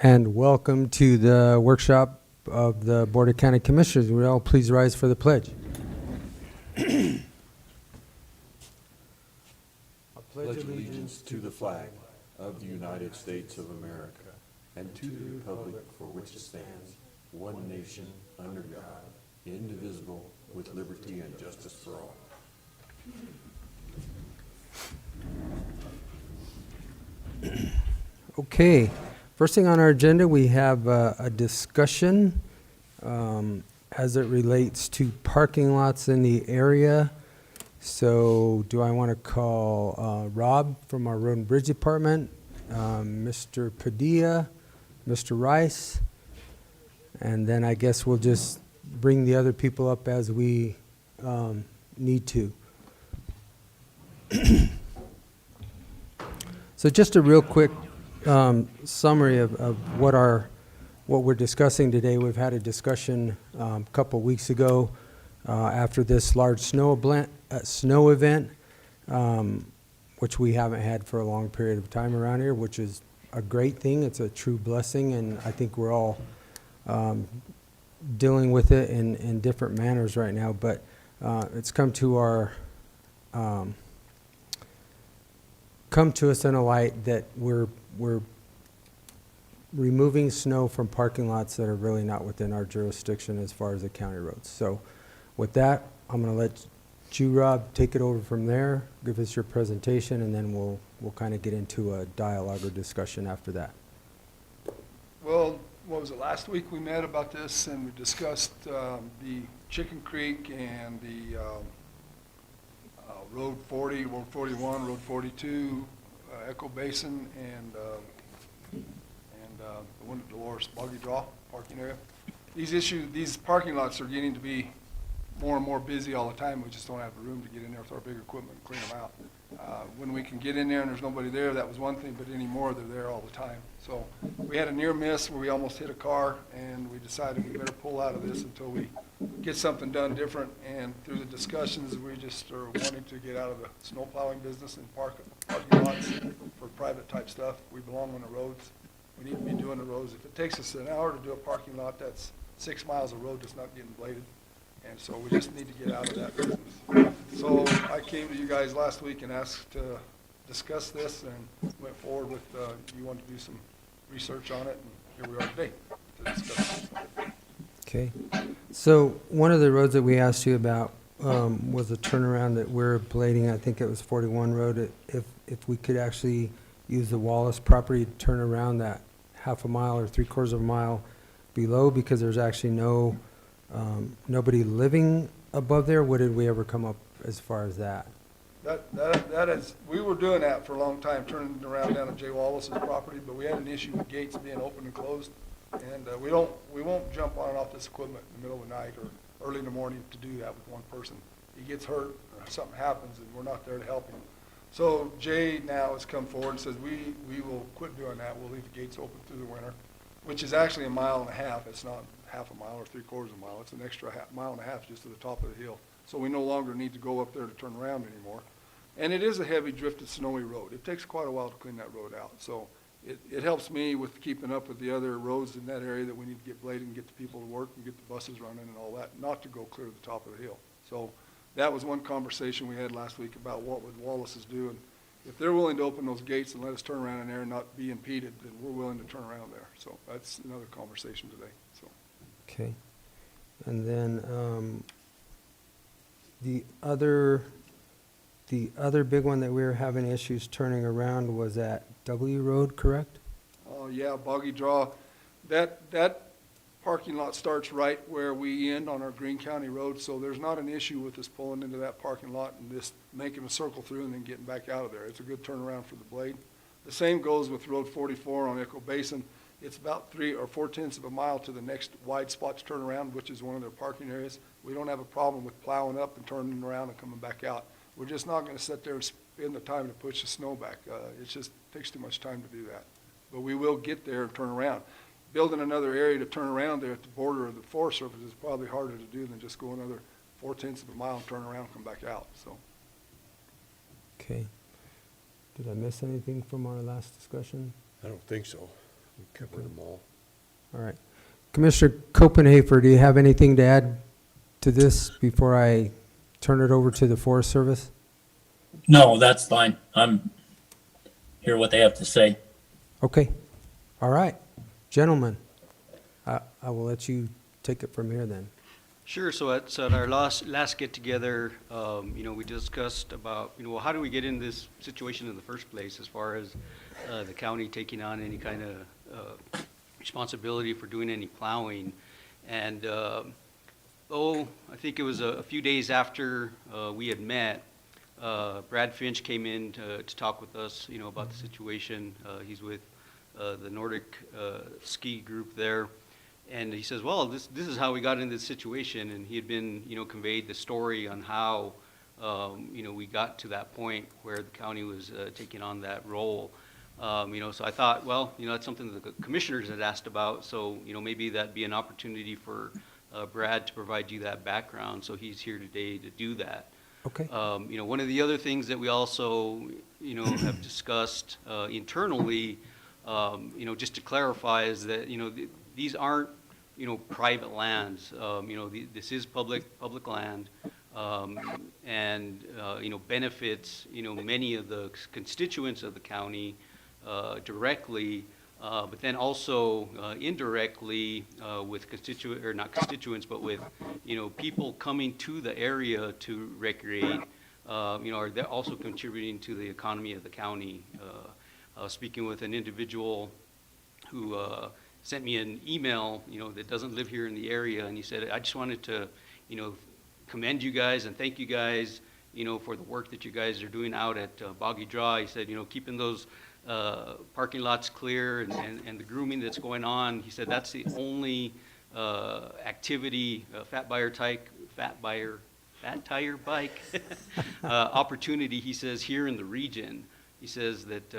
And welcome to the workshop of the Board of County Commissioners. Would all please rise for the pledge? I pledge allegiance to the flag of the United States of America and to the republic for which it stands, one nation, under God, indivisible, with liberty and justice for all. Okay. First thing on our agenda, we have a discussion as it relates to parking lots in the area. So do I want to call Rob from our Road and Bridge Department, Mr. Padilla, Mr. Rice, and then I guess we'll just bring the other people up as we need to. So just a real quick summary of what we're discussing today. We've had a discussion a couple weeks ago after this large snow event, which we haven't had for a long period of time around here, which is a great thing. It's a true blessing, and I think we're all dealing with it in different manners right now. But it's come to us in a light that we're removing snow from parking lots that are really not within our jurisdiction as far as the county roads. So with that, I'm going to let you, Rob, take it over from there, give us your presentation, and then we'll kind of get into a dialogue or discussion after that. Well, what was it, last week we met about this and we discussed the Chicken Creek and the Road 40, Road 41, Road 42, Echo Basin, and the one at Dolores Boggy Draw parking area. These parking lots are getting to be more and more busy all the time. We just don't have the room to get in there with our big equipment and clean them out. When we can get in there and there's nobody there, that was one thing, but anymore they're there all the time. So we had a near miss where we almost hit a car, and we decided we better pull out of this until we get something done different. And through the discussions, we just are wanting to get out of the snow plowing business and parking lots for private type stuff. We belong on the roads. We need to be doing the roads. If it takes us an hour to do a parking lot, that's 6 miles of road that's not getting bladed. And so we just need to get out of that business. So I came to you guys last week and asked to discuss this, and went forward with, you wanted to do some research on it, and here we are today to discuss it. Okay. So one of the roads that we asked you about was a turnaround that we're blading. I think it was 41 Road. If we could actually use the Wallace property to turn around that half a mile or 3/4 of a mile below, because there's actually nobody living above there. What did we ever come up as far as that? That is, we were doing that for a long time, turning around down at Jay Wallace's property, but we had an issue with gates being open and closed. And we won't jump on and off this equipment in the middle of the night or early in the morning to do that with one person. He gets hurt or something happens and we're not there to help him. So Jay now has come forward and says we will quit doing that. We'll leave the gates open through the winter, which is actually 1.5 miles. It's not half a mile or 3/4 of a mile. It's an extra 1.5 miles just to the top of the hill. So we no longer need to go up there to turn around anymore. And it is a heavy drifted snowy road. It takes quite a while to clean that road out. So it helps me with keeping up with the other roads in that area that we need to get bladed and get the people to work and get the buses running and all that, not to go clear to the top of the hill. So that was one conversation we had last week about what would Wallace's do. And if they're willing to open those gates and let us turn around in there and not be impeded, then we're willing to turn around there. So that's another conversation today. So. Okay. And then the other big one that we were having issues turning around was at W Road, correct? Oh, yeah, Boggy Draw. That parking lot starts right where we end on our Greene County Road, so there's not an issue with us pulling into that parking lot and just making a circle through and then getting back out of there. It's a good turnaround for the blade. The same goes with Road 44 on Echo Basin. It's about 3 or 4/10 of a mile to the next wide spot to turn around, which is one of their parking areas. We don't have a problem with plowing up and turning around and coming back out. We're just not going to sit there and spend the time to push the snow back. It just takes too much time to do that. But we will get there and turn around. Building another area to turn around there at the border of the Forest Service is probably harder to do than just go another 4/10 of a mile and turn around and come back out. So. Okay. Did I miss anything from our last discussion? I don't think so. We covered them all. All right. Commissioner Copenhaver, do you have anything to add to this before I turn it over to the Forest Service? No, that's fine. I'm hear what they have to say. Okay. All right. Gentlemen, I will let you take it from here then. Sure. So at our last get together, we discussed about, well, how do we get in this situation in the first place as far as the county taking on any kind of responsibility for doing any plowing. And I think it was a few days after we had met, Brad Finch came in to talk with us, about the situation. He's with the Nordic ski group there. And he says, well, this is how we got into this situation. And he had been, conveyed the story on how, we got to that point where the county was taking on that role. So I thought, well, that's something that the commissioners had asked about. So, maybe that'd be an opportunity for Brad to provide you that background. So he's here today to do that. Okay. One of the other things that we also, have discussed internally, just to clarify is that, these aren't, private lands. This is public land, and, benefits, many of the constituents of the county directly, but then also indirectly with not constituents, but with, people coming to the area to recreate, are they're also contributing to the economy of the county. Speaking with an individual who sent me an email, that doesn't live here in the area, and he said, I just wanted to, commend you guys and thank you guys, for the work that you guys are doing out at Boggy Draw. He said, keeping those parking lots clear and the grooming that's going on. He said that's the only activity, fat tire bike opportunity, he says, here in the region. He says that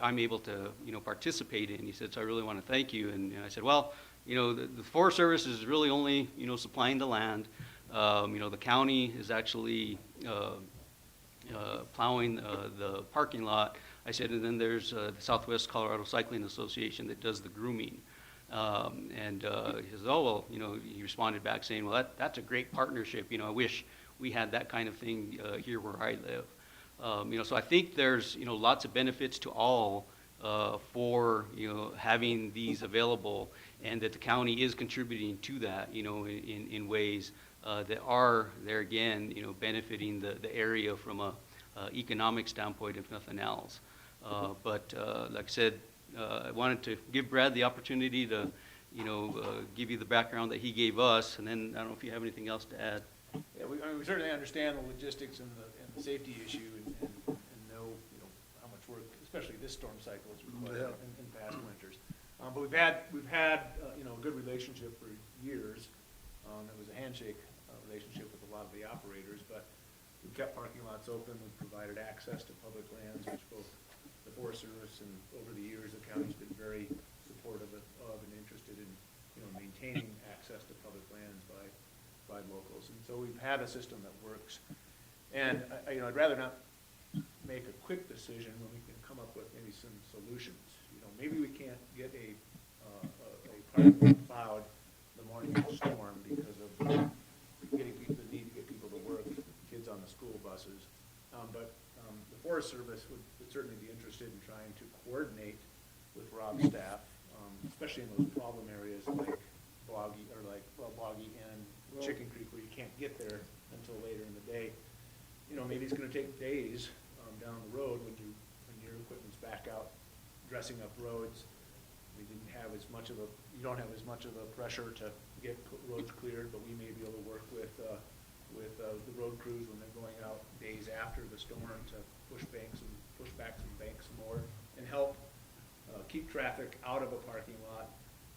I'm able to, participate in. He said, so I really want to thank you. And I said, well, the Forest Service is really only, supplying the land. The county is actually plowing the parking lot. I said, and then there's the Southwest Colorado Cycling Association that does the grooming. And he says, oh, well, he responded back saying, well, that's a great partnership. I wish we had that kind of thing here where I live. So I think there's, lots of benefits to all for, having these available, and that the county is contributing to that, in ways that are, there again, benefiting the area from a economic standpoint, if nothing else. But like I said, I wanted to give Brad the opportunity to, give you the background that he gave us, and then I don't know if you have anything else to add. Yeah, we certainly understand the logistics and the safety issue and know, how much work, especially this storm cycle, is required in past winters. But we've had a good relationship for years. It was a handshake relationship with a lot of the operators, but we've kept parking lots open. We've provided access to public lands, which both the Forest Service and over the years the county's been very supportive of and interested in, maintaining access to public lands by locals. And so we've had a system that works. And I'd rather not make a quick decision when we can come up with maybe some solutions. Maybe we can't get a parking lot plowed the morning of the storm because of getting people, the need to get people to work, kids on the school buses. But the Forest Service would certainly be interested in trying to coordinate with Rob's staff, especially in those problem areas like Boggy and Chicken Creek, where you can't get there until later in the day. Maybe it's going to take days down the road when your equipment's back out dressing up roads. You don't have as much of a pressure to get roads cleared, but we may be able to work with the road crews when they're going out days after the storm to push back some banks more and help keep traffic out of a parking lot,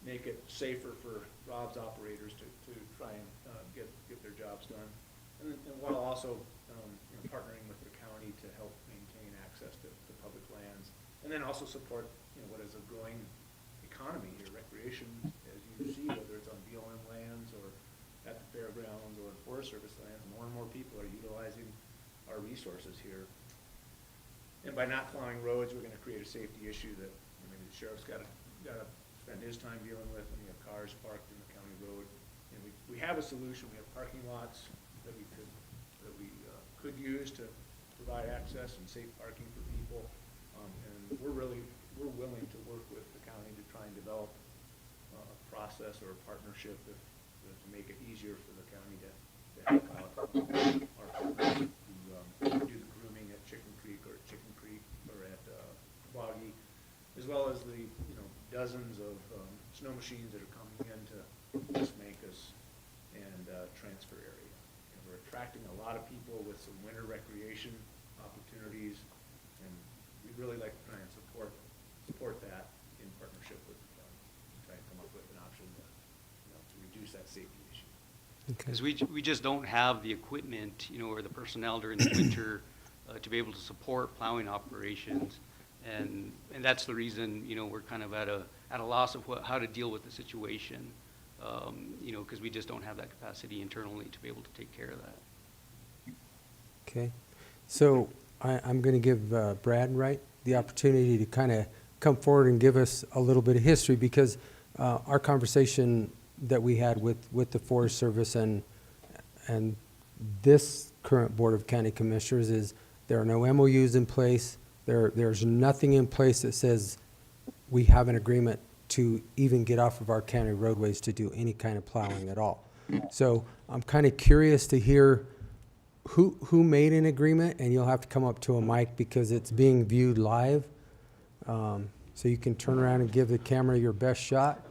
make it safer for Rob's operators to try and get their jobs done, and while also partnering with the county to help maintain access to public lands, and then also support what is a growing economy here, recreation, as you see, whether it's on BLM lands or at the fairgrounds or in Forest Service lands. More and more people are utilizing our resources here. And by not plowing roads, we're going to create a safety issue that maybe the sheriff's got to gotta spend his time dealing with when you have cars parked in the county road. And we have a solution. We have parking lots that we could use to provide access and safe parking for people. And we're willing to work with the county to try and develop a process or a partnership to make it easier for the county to help out our partners who do the grooming at Chicken Creek or at Boggy, as well as the dozens of snow machines that are coming into West Mancos and transfer area. And we're attracting a lot of people with some winter recreation opportunities, and we'd really like to try and support that in partnership with the county, try and come up with an option to reduce that safety issue. Because we just don't have the equipment, or the personnel during the winter to be able to support plowing operations. And that's the reason, we're kind of at a loss of how to deal with the situation, because we just don't have that capacity internally to be able to take care of that. Okay. So I'm going to give Brad Wright the opportunity to kind of come forward and give us a little bit of history, because our conversation that we had with the Forest Service and this current Board of County Commissioners is there are no MOUs in place. There's nothing in place that says we have an agreement to even get off of our county roadways to do any kind of plowing at all. So I'm kind of curious to hear who made an agreement, and you'll have to come up to a mic because it's being viewed live. So you can turn around and give the camera your best shot.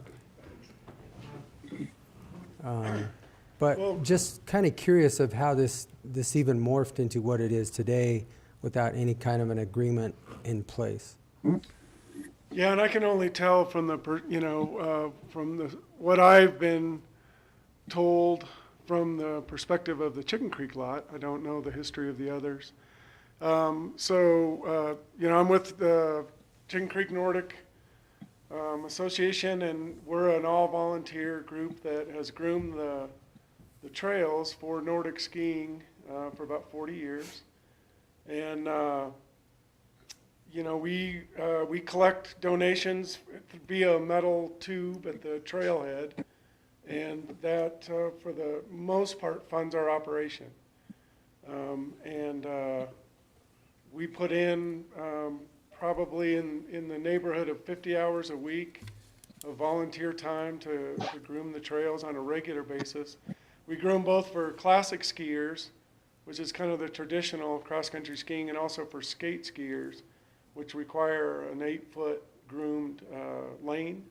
But just kind of curious of how this even morphed into what it is today without any kind of an agreement in place. Yeah, and I can only tell from what I've been told from the perspective of the Chicken Creek lot. I don't know the history of the others. I'm with the Chicken Creek Nordic Association, and we're an all-volunteer group that has groomed the trails for Nordic skiing for about 40 years. And we collect donations via a metal tube at the trailhead, and that for the most part funds our operation. We put in probably in the neighborhood of 50 hours a week of volunteer time to groom the trails on a regular basis. We groom both for classic skiers, which is kind of the traditional cross-country skiing, and also for skate skiers, which require an 8-foot groomed lane.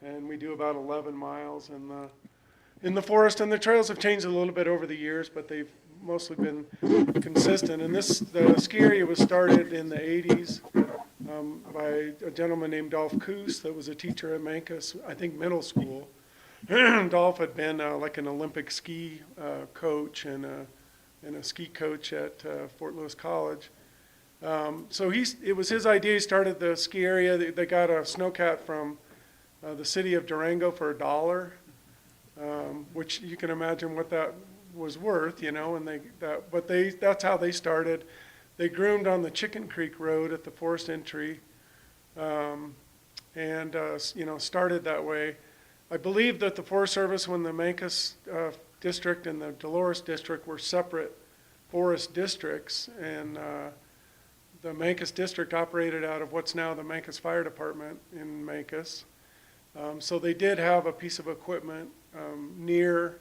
And we do about 11 miles in the forest. And the trails have changed a little bit over the years, but they've mostly been consistent. And the ski area was started in the 80s by a gentleman named Dolph Coos that was a teacher at Mancos, I think middle school. Dolph had been like an Olympic ski coach and a ski coach at Fort Lewis College. So it was his idea. He started the ski area. They got a snowcat from the city of Durango for $1, which you can imagine what that was worth, and that's how they started. They groomed on the Chicken Creek Road at the forest entry, and started that way. I believe that the Forest Service, when the Mancos district and the Dolores district were separate forest districts, and the Mancos district operated out of what's now the Mancos Fire Department in Mancos. So they did have a piece of equipment near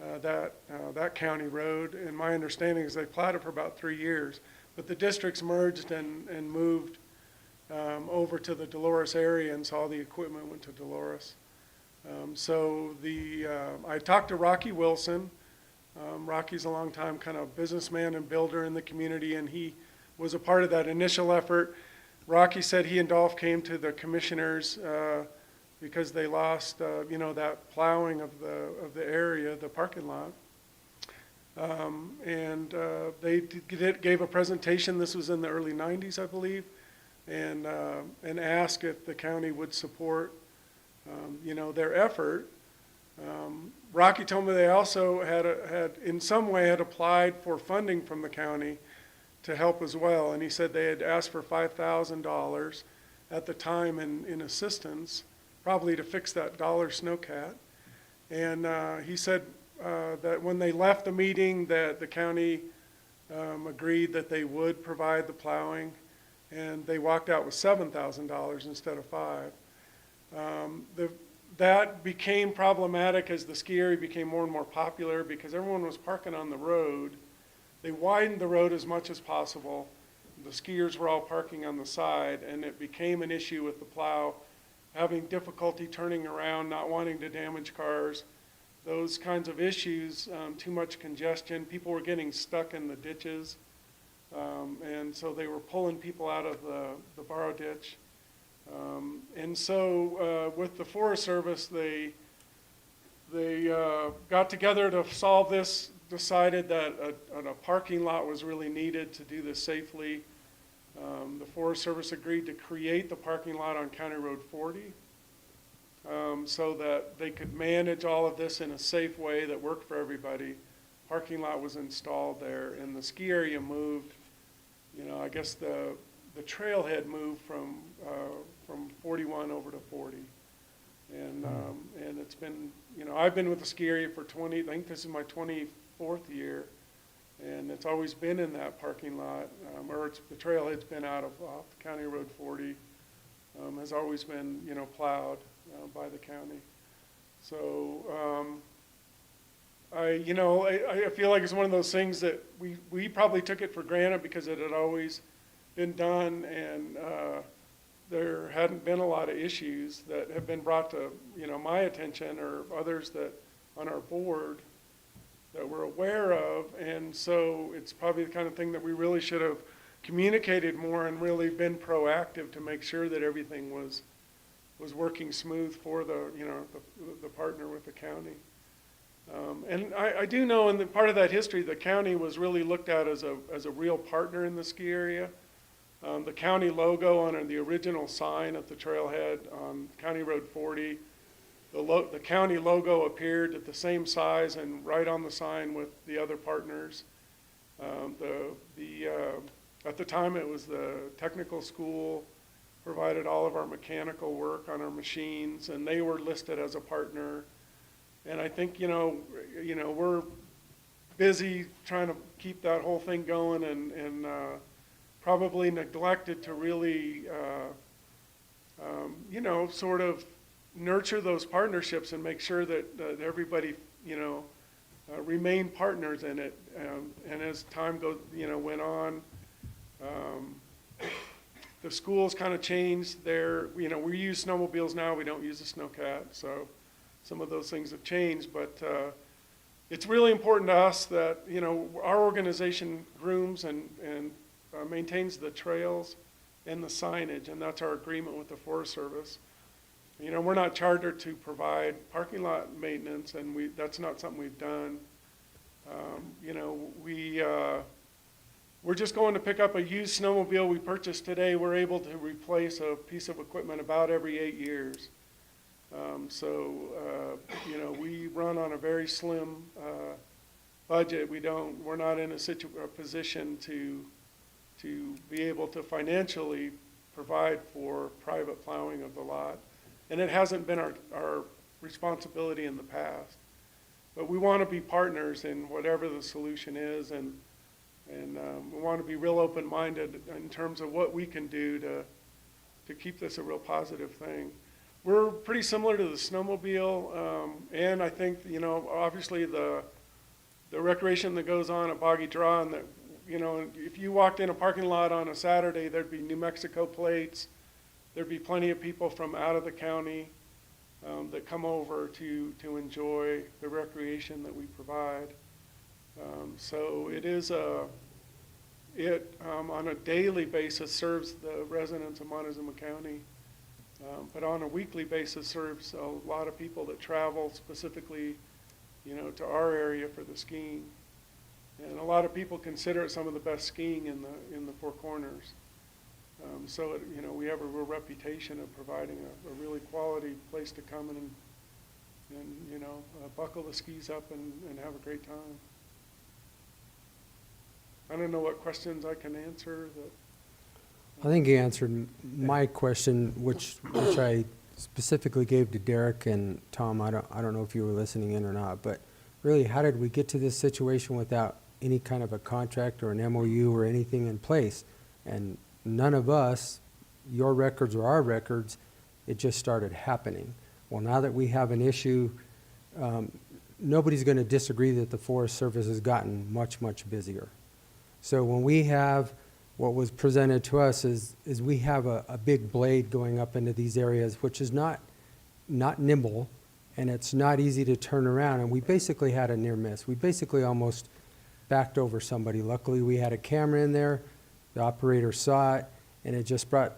that county road, and my understanding is they plowed it for about 3 years. But the districts merged and moved over to the Dolores area, and so all the equipment went to Dolores. I talked to Rocky Wilson. Rocky's a long-time kind of businessman and builder in the community, and he was a part of that initial effort. Rocky said he and Dolph came to the commissioners because they lost, that plowing of the area, the parking lot. They gave a presentation. This was in the early 90s, I believe, and asked if the county would support, their effort. Rocky told me they also had in some way had applied for funding from the county to help as well, and he said they had asked for $5,000 at the time in assistance. probably to fix that dollar snowcat. And he said that when they left the meeting, that the county agreed that they would provide the plowing, and they walked out with $7,000 instead of $5,000. That became problematic as the ski area became more and more popular because everyone was parking on the road. They widened the road as much as possible. The skiers were all parking on the side, and it became an issue with the plow, having difficulty turning around, not wanting to damage cars, those kinds of issues, too much congestion. People were getting stuck in the ditches, and so they were pulling people out of the borrow ditch. And so with the Forest Service, they got together to solve this, decided that a parking lot was really needed to do this safely. The Forest Service agreed to create the parking lot on County Road 40 so that they could manage all of this in a safe way that worked for everybody. Parking lot was installed there, and the ski area moved. You know, I guess the trailhead moved from 41 over to 40. And it's been, you know, I've been with the ski area for I think this is my 24th year, and it's always been in that parking lot, the trailhead's been off County Road 40, has always been, you know, plowed by the county. So I feel like it's one of those things that we probably took it for granted because it had always been done, and there hadn't been a lot of issues that have been brought to, you know, my attention or others that on our board that we're aware of. And so it's probably the kind of thing that we really should have communicated more and really been proactive to make sure that everything was working smooth for the, you know, the partner with the county. And I do know in part of that history, the county was really looked at as a real partner in the ski area. The county logo on the original sign at the trailhead on County Road 40, the county logo appeared at the same size and right on the sign with the other partners. At the time, it was the technical school provided all of our mechanical work on our machines, and they were listed as a partner. And I think, you know, we're busy trying to keep that whole thing going, and probably neglected to really, you know, sort of nurture those partnerships and make sure that everybody, you know, remain partners in it. And as time went on, the schools kind of changed their, you know, we use snowmobiles now, we don't use a snowcat, so some of those things have changed, but it's really important to us that, you know, our organization grooms and maintains the trails and the signage, and that's our agreement with the Forest Service. You know, we're not chartered to provide parking lot maintenance, and that's not something we've done. You know, we're just going to pick up a used snowmobile we purchased today. We're able to replace a piece of equipment about every 8 years. You know, we run on a very slim budget. We're not in a position to be able to financially provide for private plowing of the lot. And it hasn't been our responsibility in the past. But we want to be partners in whatever the solution is, and we want to be real open-minded in terms of what we can do to keep this a real positive thing. We're pretty similar to the snowmobile, and I think, you know, obviously the recreation that goes on at Boggy Draw, and that, you know, if you walked in a parking lot on a Saturday, there'd be New Mexico plates. There'd be plenty of people from out of the county that come over to enjoy the recreation that we provide. So it is on a daily basis serves the residents of Montezuma County, but on a weekly basis serves a lot of people that travel specifically, you know, to our area for the skiing. And a lot of people consider it some of the best skiing in the Four Corners. So you know, we have a real reputation of providing a really quality place to come and you know, buckle the skis up and have a great time. I don't know what questions I can answer. I think you answered my question, which I specifically gave to Derek and Tom, I don't know if you were listening in or not, but really, how did we get to this situation without any kind of a contract or an MOU or anything in place? And none of us, your records or our records, it just started happening. Well, now that we have an issue, nobody's going to disagree that the Forest Service has gotten much, much busier. So when we have, what was presented to us is we have a big blade going up into these areas, which is not nimble, and it's not easy to turn around. And we basically had a near miss. We basically almost backed over somebody. Luckily, we had a camera in there. The operator saw it, and it just brought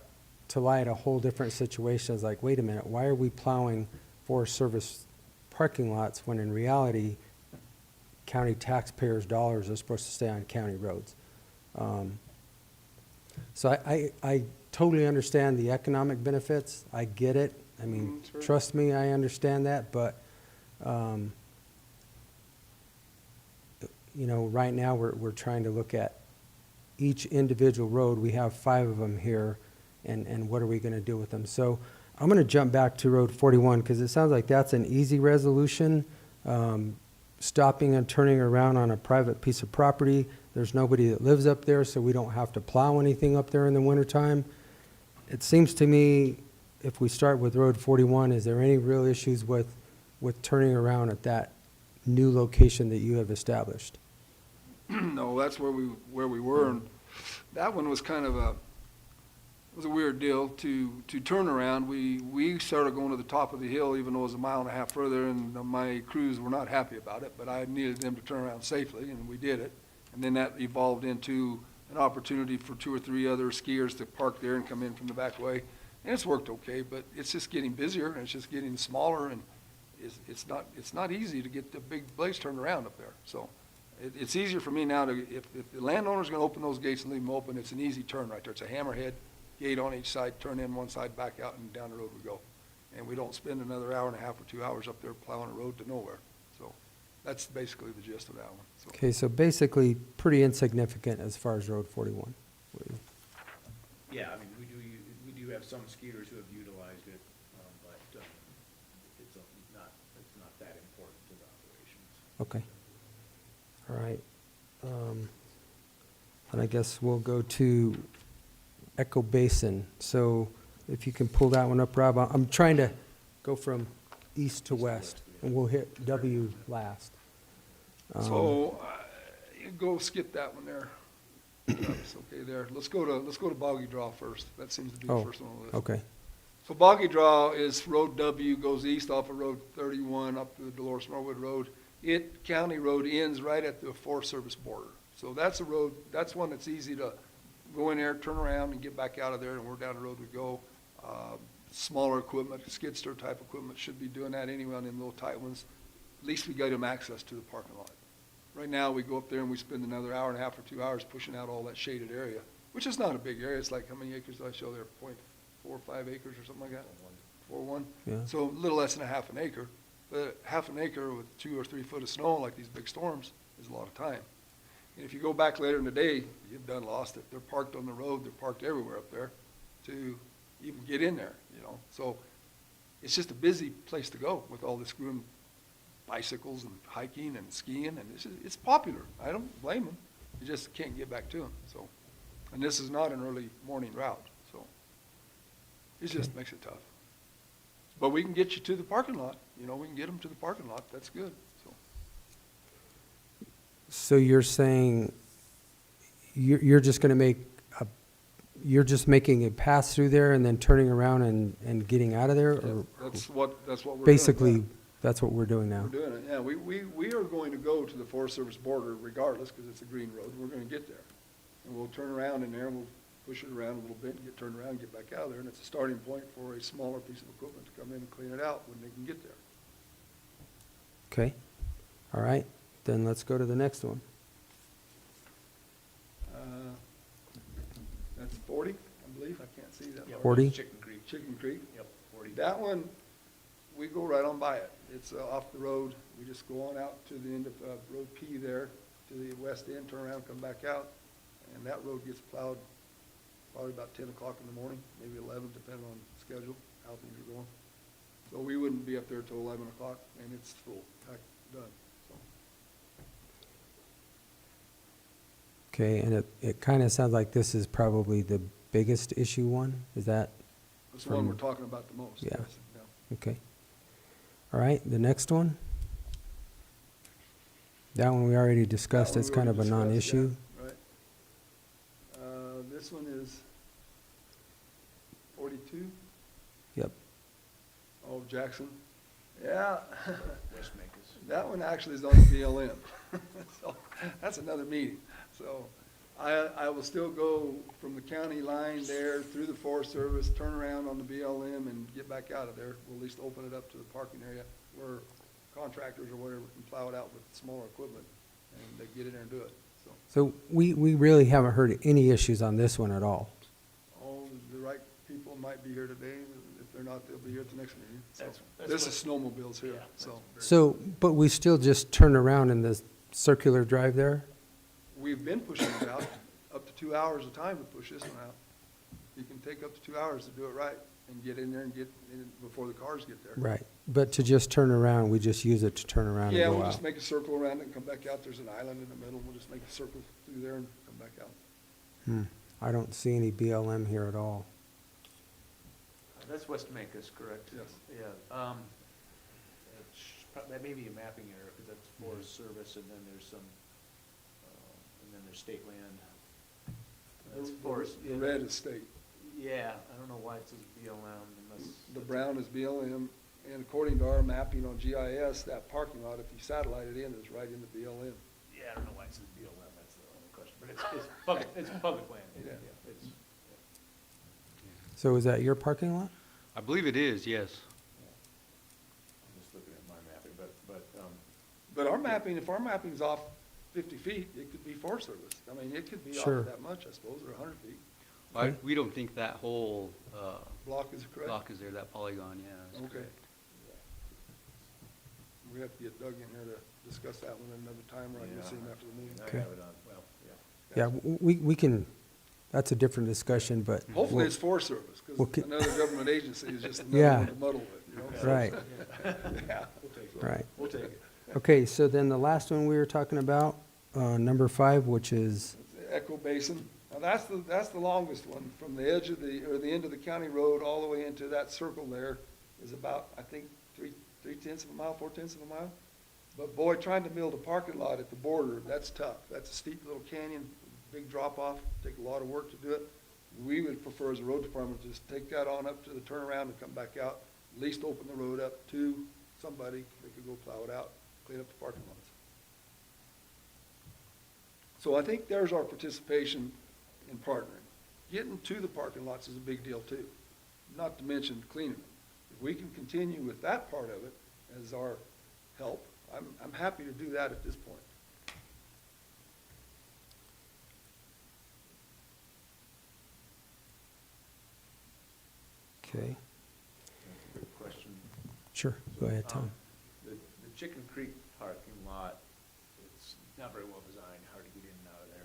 to light a whole different situation. It's like, wait a minute, why are we plowing Forest Service parking lots when in reality, county taxpayers' dollars are supposed to stay on county roads? So I totally understand the economic benefits. I get it. I mean, Sure. trust me, I understand that, but, you know, right now, we're trying to look at each individual road. We have 5 of them here, and what are we gonna do with them? So I'm gonna jump back to Road 41, because it sounds like that's an easy resolution. Stopping and turning around on a private piece of property. There's nobody that lives up there, so we don't have to plow anything up there in the wintertime. It seems to me, if we start with Road 41, is there any real issues with turning around at that new location that you have established? No, that's where we were, and that one was kind of a weird deal to turn around. We started going to the top of the hill, even though it was a mile and a half further, and my crews were not happy about it, but I needed them to turn around safely, and we did it. And then that evolved into an opportunity for 2 or 3 other skiers to park there and come in from the back way. And it's worked okay, but it's just getting busier, and it's just getting smaller, and it's not easy to get the big blades turned around up there. So it's easier for me now if the landowner's gonna open those gates and leave them open, it's an easy turn right there. It's a hammerhead gate on each side, turn in one side, back out, and down the road we go. And we don't spend another hour and a half or 2 hours up there plowing a road to nowhere. So that's basically the gist of that one. So. Okay, so basically, pretty insignificant as far as Road 41. Yeah, I mean, we do have some skiers who have utilized it, but it's not that important to the operations. Okay. All right. And I guess we'll go to Echo Basin. So if you can pull that one up, Rob. I'm trying to go from east to west, and we'll hit W last. So, you go skip that one there. That's okay there. Let's go to Boggy Draw first. That seems to be the Oh, first one on the list. okay. So Boggy Draw is Road W, goes east off of Road 31 up to the Dolores Norwood Road. County road ends right at the Forest Service border. So that's a road, that's one that's easy to go in there, turn around, and get back out of there, and we're down the road we go. Smaller equipment, skid steer type equipment should be doing that anyway on them little tight ones. At least we got them access to the parking lot. Right now, we go up there and we spend another hour and a half or 2 hours pushing out all that shaded area, which is not a big area. It's like, how many acres did I show there? 0.45 acres or something like that? 4.1? Yeah. So a little less than a half an acre. But half an acre with 2 or 3 foot of snow, like these big storms, is a lot of time. And if you go back later in the day, you've done lost it. They're parked on the road. They're parked everywhere up there to even get in there, you know. So it's just a busy place to go with all this groomed bicycles and hiking and skiing, and it's popular. I don't blame them. You just can't get back to them. So, and this is not an early morning route, so it just makes it tough. But we can get you to the parking lot. You know, we can get them to the parking lot. That's good. So. So you're saying you're just going to make you're just making a pass through there and then turning around and getting out of there? Or That's what we're basically, doing. that's what we're doing now. We're doing it, yeah. We are going to go to the Forest Service border regardless, because it's a green road. We're going to get there. And we'll turn around in there, and we'll push it around a little bit and get turned around and get back out of there. And it's a starting point for a smaller piece of equipment to come in and clean it out when they can get there. Okay. All right. Then let's go to the next one. That's 40, I believe. I can't see that. Yeah, far. 40? Chicken Creek. Chicken Creek. Yep, 40. That one, we go right on by it. It's off the road. We just go on out to the end of Road P there, to the west end, turn around, come back out. And that road gets plowed probably about 10 o'clock in the morning, maybe 11, depending on schedule, how things are going. So we wouldn't be up there till 11 o'clock, and it's full, packed, done, so. Okay, and it kind of sounds like this is probably the biggest issue one, is that? That's the one we're From- talking about the most. Yeah. yes, yeah. Okay. All right, the next one? That one we already discussed, That one it's we kind of already a discussed, non-issue. yeah, right. This one is 42? Yep. Oh, Jackson. Yeah. West Memphis. That one actually is on the BLM. So that's another meeting. So I will still go from the county line there through the Forest Service, turn around on the BLM and get back out of there. We'll at least open it up to the parking area where contractors or whatever can plow it out with smaller equipment and they get in there and do it. So, So we really haven't heard any issues on this one at all. all the right people might be here today. If they're not, they'll be here at the next meeting. So That's this what- is snowmobiles here, Yeah, so. So, but we still just turn around in this circular drive there? We've been pushing it out, up to 2 hours of time to push this one out. You can take up to 2 hours to do it right and get in there and get in before the cars get there. Right, but to just turn around, we just use it to turn around and Yeah, go we'll out? just make a circle around it and come back out. There's an island in the middle. We'll just make a circle through there and come back out. I don't see any BLM here at all. That's West Memphis, correct? Yes. Yeah, that may be a mapping error, because that's Forest Service, and then there's some, and then there's state land. That's forest. The red is state. Yeah, I don't know why it says BLM unless. The brown is BLM, and according to our mapping on GIS, that parking lot, if you satellite it in, is right in the BLM. Yeah, I don't know why it says BLM, that's the only question, but it's public land. Yeah. It's, So is that your parking lot? I believe it is, yes. I'm just looking at my mapping, but, But our mapping, if our mapping's off 50 feet, it could be Forest Service. I mean, it could be off Sure. that much, I suppose, or 100 feet. Okay. We don't think that whole Block is correct? block is there, that polygon, yeah. that's Okay. correct. We have to get Doug in here to discuss that one another time, or I can see him after the meeting. I Okay. have it on, well, yeah. Yeah, we can, that's a different discussion, but. Hopefully we'll- it's Forest Service, we'll because ke- another government agency is just Yeah. another one to muddle with, you know? so- Right, Yeah. we'll take it. right. We'll take it. Okay, so then the last one we were talking about, number 5, which is, Echo Basin. Now, that's the longest one, from the edge of the end of the county road all the way into that circle there is about, I think, 3/10 of a mile, 4/10 of a mile. But boy, trying to build a parking lot at the border, that's tough. That's a steep little canyon, big drop off, take a lot of work to do it. We would prefer as a road department, to just take that on up to the turnaround and come back out, at least open the road up to somebody that could go plow it out, clean up the parking lots. So I think there's our participation in partnering. Getting to the parking lots is a big deal too, not to mention cleaning them. If we can continue with that part of it as our help, I'm happy to do that at this point. okay, That's a good question. sure, go ahead, Tom. The Chicken Creek parking lot, it's not very well designed, hard to get in and out of there.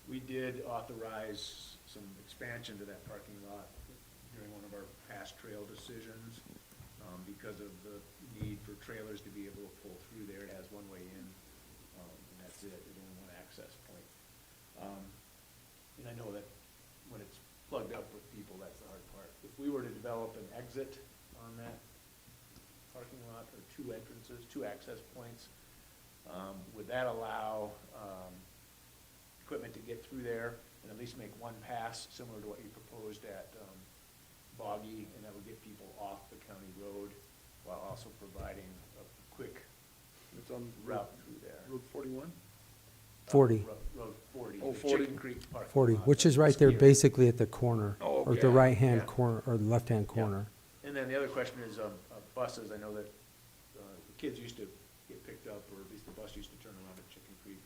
We did authorize some expansion to that parking lot during one of our past trail decisions, because of the need for trailers to be able to pull through there. It has one way in, and that's it, there's only one access point. And I know that when it's plugged up with people, that's the hard part. If we were to develop an exit on that parking lot, or 2 entrances, 2 access points, would that allow equipment to get through there and at least make one pass, similar to what you proposed at Boggy, and that would get people off the county road while also providing a quick It's on route through there? Road 41? 40. Road 40. Oh, the 40. Chicken Creek parking 40, lot. which is right there Skier. basically at the corner, Oh, or okay. the right-hand Yeah. corner, or the left-hand Yeah. corner. And then the other question is buses. I know that the kids used to get picked up, or at least the bus used to turn around at Chicken Creek.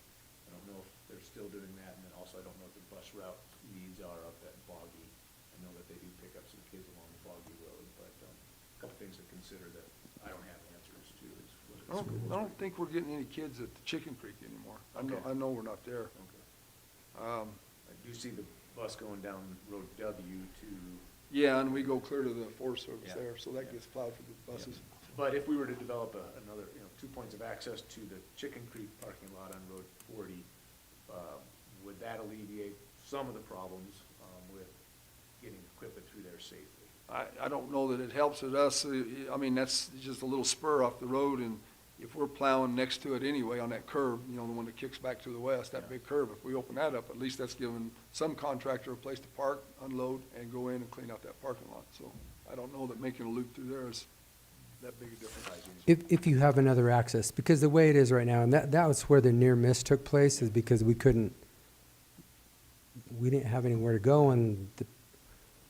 I don't know if they're still doing that, and then also I don't know what the bus route needs are up at Boggy. I know that they do pick up some kids along the Boggy Road, but a couple things to consider that I don't have answers to is what the schools I don't think we're getting any kids at the Chicken Creek anymore. Okay. I know we're not there. Okay. Um, I do see the bus going down Road W to, Yeah, and we go clear to the Forest Service Yeah. there, so that Yeah. gets plowed for buses. But if we were to develop another, 2 points of access to the Chicken Creek parking lot on Road 40, would that alleviate some of the problems with getting equipment through there safely? I don't know that it helps with us. I mean, that's just a little spur off the road, and if we're plowing next to it anyway on that curve, the one that kicks back to the west, that big curve, if we open that up, at least that's giving some contractor a place to park, unload, and go in and clean out that parking lot. So I don't know that making a loop through there is that big a difference. If you have another access, because the way it is right now, and that was where the near miss took place, is because we didn't have anywhere to go, and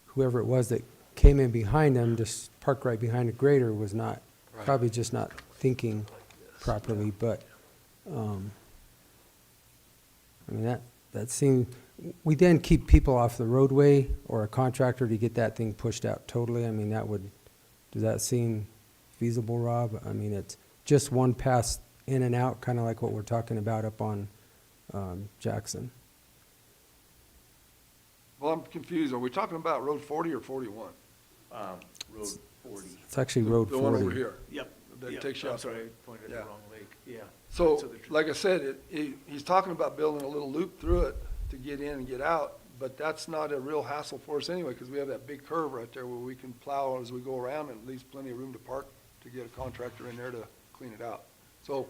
whoever it was that came in behind them, just parked right behind the grader, was not, probably just not thinking properly, but, I mean, that seemed, we then keep people off the roadway or a contractor to get that thing pushed out totally. I mean, does that seem feasible, Rob? I mean, it's just one pass in and out, kind of like what we're talking about up on Jackson. Well, I'm confused. Are we talking about Road 40 or 41? Road 40. It's actually Road 40. The one over here. Yep. That takes you I'm out. sorry, I pointed at Yeah. the wrong lake, yeah. So, the- like I said, he's talking about building a little loop through it to get in and get out, but that's not a real hassle for us anyway, because we have that big curve right there where we can plow as we go around, and it leaves plenty of room to park to get a contractor in there to clean it out. So,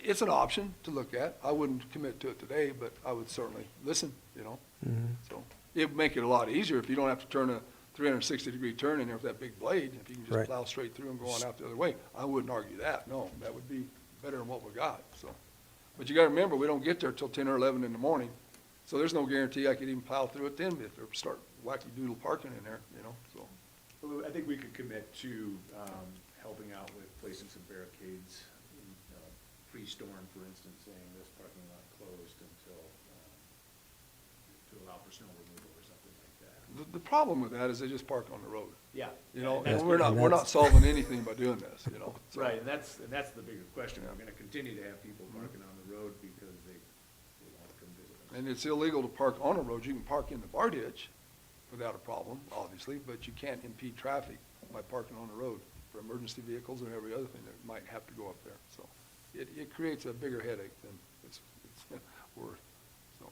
it's an option to look at. I wouldn't commit to it today, but I would certainly listen, Mhm. So, it'd make it a lot easier if you don't have to turn a 360-degree turn in there with that big blade, if you can just Right. plow straight through and go on out the other way. I wouldn't argue that, no, that would be better than what we got, so. But you gotta remember, we don't get there till 10 or 11 in the morning, so there's no guarantee I could even plow through it then if there start wacky doodle parking in there, so. Well, I think we could commit to helping out with placing some barricades, pre-storm, for instance, saying this parking lot closed until, to allow for snow removal or something like that. The problem with that is they just park on the road, Yeah. and we're not solving anything by doing this, so. Right, and that's the bigger question. We're gonna continue to have people parking on the road because they want to come visit us. And it's illegal to park on a road. You can park in the bar ditch without a problem, obviously, but you can't impede traffic by parking on the road for emergency vehicles and every other thing that might have to go up there. So it creates a bigger headache than it's worth, so.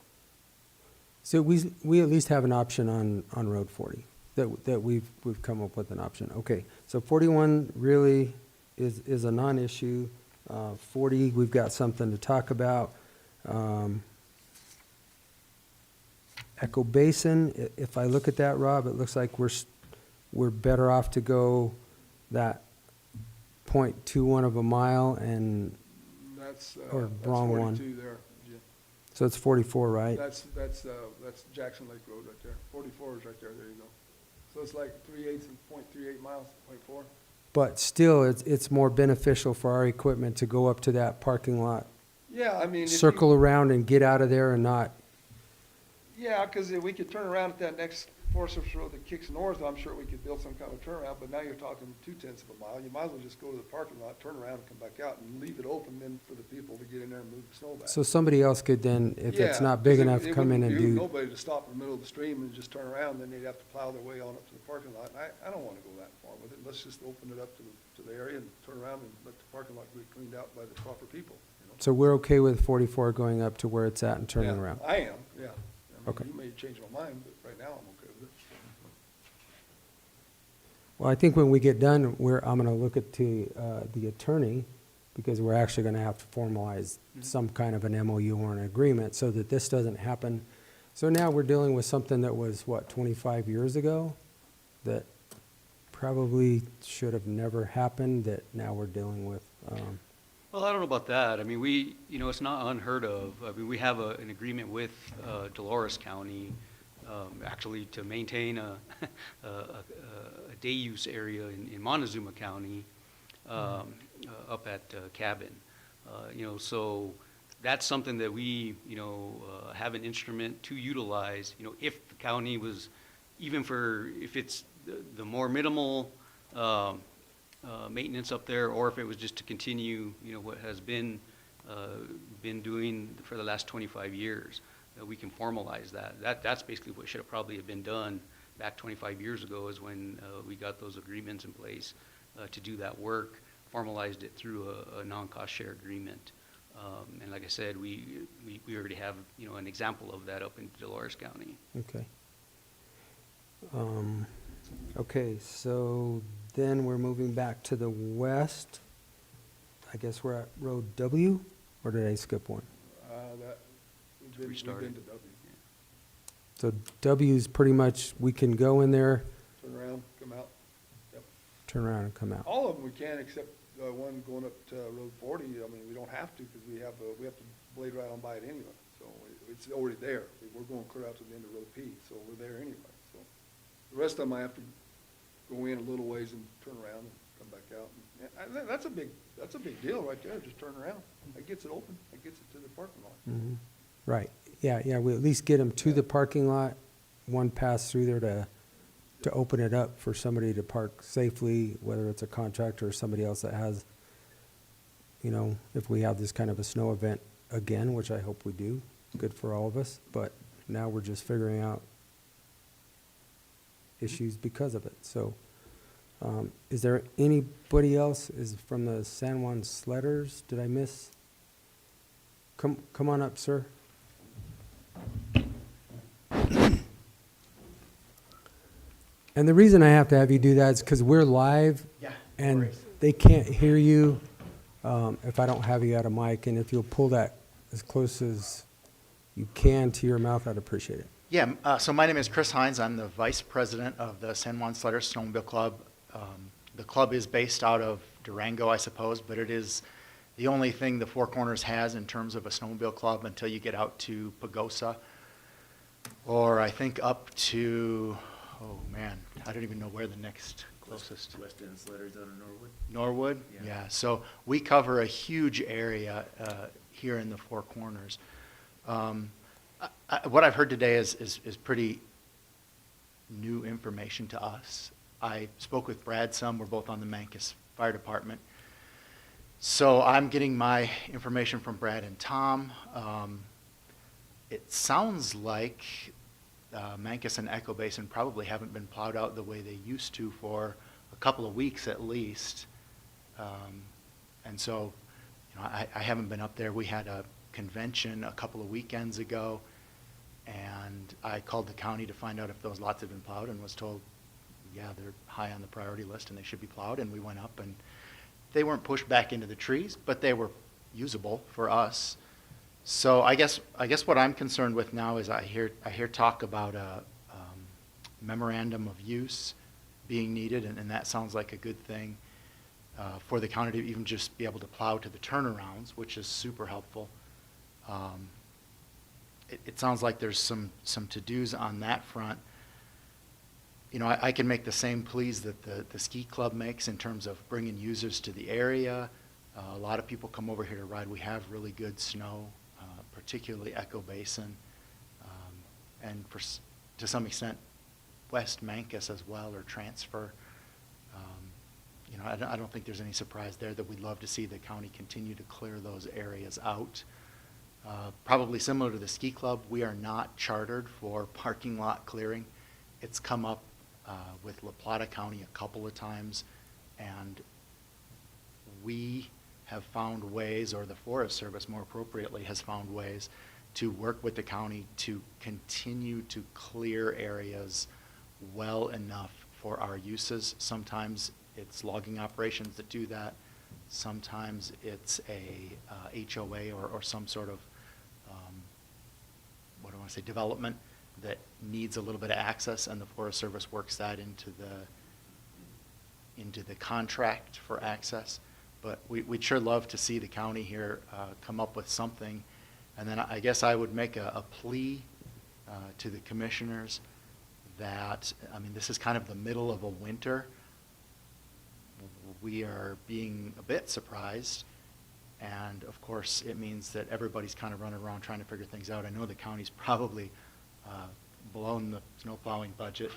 So we at least have an option on Road 40, that we've come up with an option. Okay, so 41 really is a non-issue. 40, we've got something to talk about. Echo Basin, if I look at that, Rob, it looks like we're better off to go that .21 of a mile, and That's Or wrong one. 42 there. Yeah. so it's 44, right? That's Jackson Lake Road right there. 44 is right there, there you go. So it's like 3/8 and .38 miles, .4. But still, it's more beneficial for our equipment to go up to that parking lot, Yeah, I mean. if you- circle around and get out of there and not, Yeah, because if we could turn around at that next Forest Service Road that kicks north, I'm sure we could build some kind of turnaround, but now you're talking 2/10 of a mile. You might as well just go to the parking lot, turn around and come back out and leave it open then for the people to get in there and move the snow back. so somebody else could then, if it's Yeah, not big 'cause enough, it come in wouldn't and behoove do. Nobody to stop in the middle of the stream and just turn around, then they'd have to plow their way on up to the parking lot. And I don't want to go that far with it. Let's just open it up to the area and turn around and let the parking lot be cleaned out by the proper people, So we're okay with 44 going up to where it's at and turning Yeah, around? I am, yeah. I mean, Okay. You may change my mind, but right now I'm okay with it. Well, I think when we get done, I'm going to look at the attorney, because we're actually going to have to formalize some kind of an MOU or an agreement so that this doesn't happen. So now we're dealing with something that was, 25 years ago, that probably should have never happened, that now we're dealing with. Well, I don't know about that. I mean, it's not unheard of. I mean, we have an agreement with Dolores County, actually, to maintain a day use area in Montezuma County, up at Cabin. So that's something that we, have an instrument to utilize, if the county was, even if it's the more minimal maintenance up there, or if it was just to continue, what has been doing for the last 25 years, we can formalize that. That's basically what should have probably have been done back 25 years ago, is when we got those agreements in place. to do that work, formalized it through a non-cost share agreement. And like I said, we already have, you know, an example of that up in Dolores County. Okay. Okay, so then we're moving back to the west. I guess we're at Road W, or did I skip one? We've Restarted. been to W. So W's pretty much, we can go in there, Turn around, come out. turn around and come out. All of them we can, except one going up to Road 40. I mean, we don't have to, because we have to blade right on by it anyway. So it's already there. We're going clear out to the end of Road P, so we're there anyway. So the rest of them, I have to go in a little ways and turn around and come back out. And I think that's a big deal right there. Just turn around. That gets it open. That gets it to the parking lot. Mhm. Right, yeah, we at least get them to the parking lot, one pass through there to open it up for somebody to park safely, whether it's a contractor or somebody else that has, you know, if we have this kind of a snow event again, which I hope we do, good for all of us, but now we're just figuring out issues because of it, so. Is there anybody else, is from the San Juan Sledders, did I miss? Come on up, sir. And the reason I have to have you do that is because we're live. Yeah, And they can't hear you if I don't have you at a mic. And if you'll pull that as close as you can to your mouth, I'd appreciate it. Yeah, so my name is Chris Hines. I'm the vice president of the San Juan Sledders Snowmobile Club. The club is based out of Durango, I suppose, but it is the only thing the Four Corners has in terms of a snowmobile club until you get out to Pagosa, or I think up to, oh man, I don't even know where the next closest. West End Sledders out of Norwood. Norwood? Yeah. Yeah, so we cover a huge area here in the Four Corners. What I've heard today is pretty new information to us. I spoke with Brad some. We're both on the Mancos Fire Department. So I'm getting my information from Brad and Tom. It sounds like Mancos and Echo Basin probably haven't been plowed out the way they used to for a couple of weeks at least. And so, you know, I haven't been up there. We had a convention a couple of weekends ago, and I called the county to find out if those lots had been plowed and was told, yeah, they're high on the priority list and they should be plowed. And we went up, and they weren't pushed back into the trees, but they were usable for us. So I guess what I'm concerned with now is I hear talk about a memorandum of use being needed, and that sounds like a good thing for the county to even just be able to plow to the turnarounds, which is super helpful. It sounds like there's some to-dos on that front. You know, I can make the same pleas that the ski club makes in terms of bringing users to the area. A lot of people come over here to ride. We have really good snow, particularly Echo Basin, and to some extent West Mancos as well, or Transfer. You know, I don't think there's any surprise there that we'd love to see the county continue to clear those areas out. Probably similar to the ski club, we are not chartered for parking lot clearing. It's come up with La Plata County a couple of times, and we have found ways, or the Forest Service more appropriately has found ways, to work with the county to continue to clear areas well enough for our uses. Sometimes it's logging operations that do that. Sometimes it's a HOA or some sort of, what do I want to say, development that needs a little bit of access, and the Forest Service works that into the contract for access. But we'd sure love to see the county here come up with something. And then I guess I would make a plea to the commissioners that, I mean, this is kind of the middle of a winter. We are being a bit surprised. And of course, it means that everybody's kind of running around trying to figure things out. I know the county's probably blown the snow plowing budget.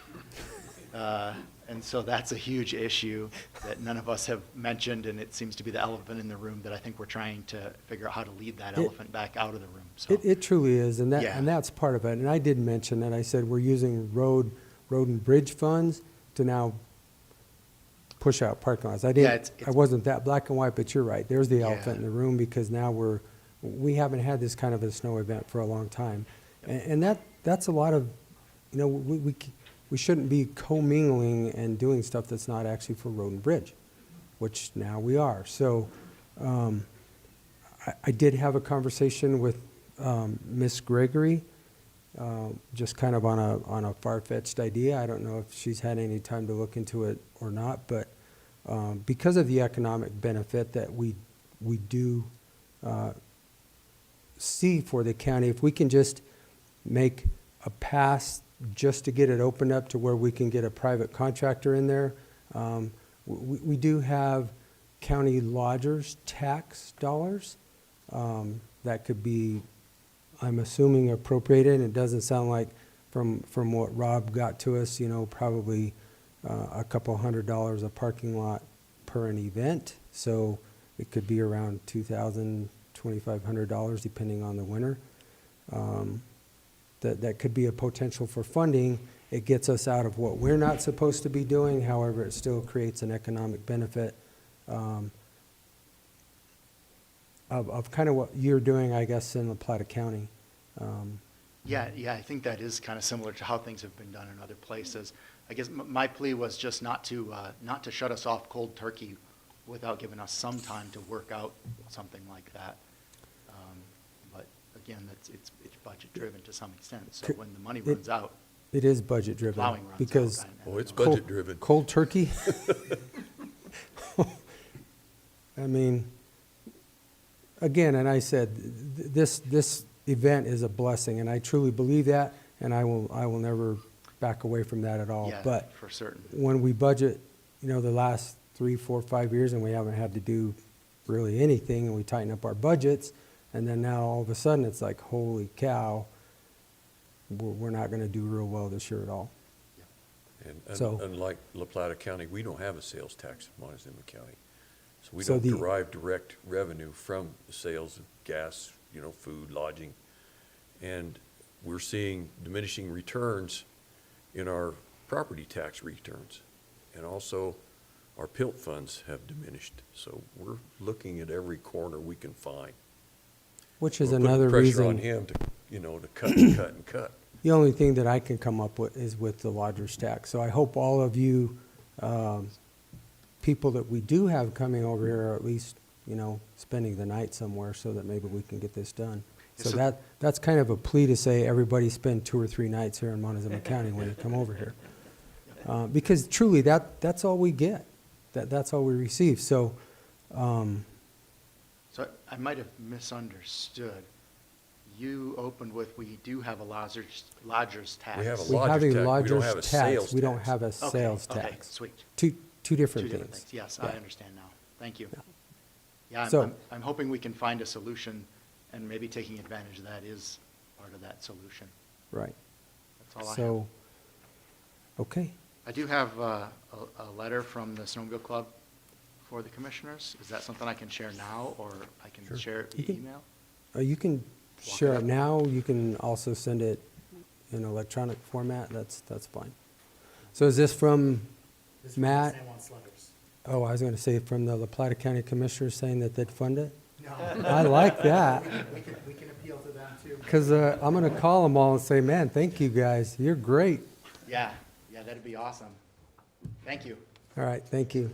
And so that's a huge issue that none of us have mentioned, and it seems to be the elephant in the room that I think we're trying to figure out how to lead that elephant back out of the room. So It truly is, and Yeah. that's part of it. And I did mention that. I said we're using road and bridge funds to now push out parking lots. I Yeah, didn't, I it's- wasn't that black and white, but you're right. There's the elephant in Yeah. the room because now we haven't had this kind of a snow event for a long time. And that's a lot of, you know, we shouldn't be commingling and doing stuff that's not actually for road and bridge, which now we are. So, I did have a conversation with Miss Gregory, just kind of on a far-fetched idea. I don't know if she's had any time to look into it or not, but because of the economic benefit that we do see for the county, if we can just make a pass just to get it opened up to where we can get a private contractor in there, we do have county lodgers tax dollars that could be, I'm assuming, appropriated. It doesn't sound like from what Rob got to us, you know, probably a couple $100 a parking lot per an event. So it could be around $2,000, $2,500 depending on the winter. That could be a potential for funding. It gets us out of what we're not supposed to be doing. However, it still creates an economic benefit of kind of what you're doing, I guess, in La Plata County. Yeah, I think that is kind of similar to how things have been done in other places. I guess my plea was just not to shut us off cold turkey without giving us some time to work out something like that. But again, it's budget driven to some extent. So when the money runs out, It is budget driven. plowing runs because out. Oh, it's cold- budget driven. Cold turkey? I mean, again, and I said, this event is a blessing, and I truly believe that, and I will never back away from that at all. Yeah, But for certain. when we budget, you know, the last 3, 4, 5 years, and we haven't had to do really anything, and we tighten up our budgets, and then now all of a sudden, it's like, holy cow, we're not gonna do real well this year at all. And So- unlike La Plata County, we don't have a sales tax in Montezuma County. So we So don't the- derive direct revenue from the sales of gas, you know, food, lodging. And we're seeing diminishing returns in our property tax returns. And also, our PILT funds have diminished. So we're looking at every corner we can find. Which is We're putting another pressure on reason, him to, you know, to cut and cut and cut. the only thing that I can come up with is with the lodger's tax. So I hope all of you, people that we do have coming over here are at least, you know, spending the night somewhere so that maybe we can get this done. So So- that's kind of a plea to say, everybody spend 2 or 3 nights here in Montezuma County when you come over here. Because truly, that's all we get. That's all we receive. So, So I might have misunderstood. You opened with, we do have a lodger's tax. We have a we have lodger's a tax. We don't lodger's have a tax. sales We don't tax. have a Okay, sales okay, tax. sweet. Two different Two things. Yes, Yeah. I understand now. Thank you. Yeah, So- I'm hoping we can find a solution, and maybe taking advantage of that is part of that solution. Right. That's all I have. So, okay. I do have a letter from the Snowmobile Club for the commissioners. Is that something I can share now, or I can Sure. share it You via can- email? You can Walk share it it up. now. You can also send it in electronic format. That's fine. So is this from Matt? Oh, I was going to say from the La Plata County Commissioners saying that they'd fund it? No. I like that. We can appeal to them too. Because I'm going to call them all and say, man, thank you guys. You're great. Yeah, that'd be awesome. Thank you. All right, thank you.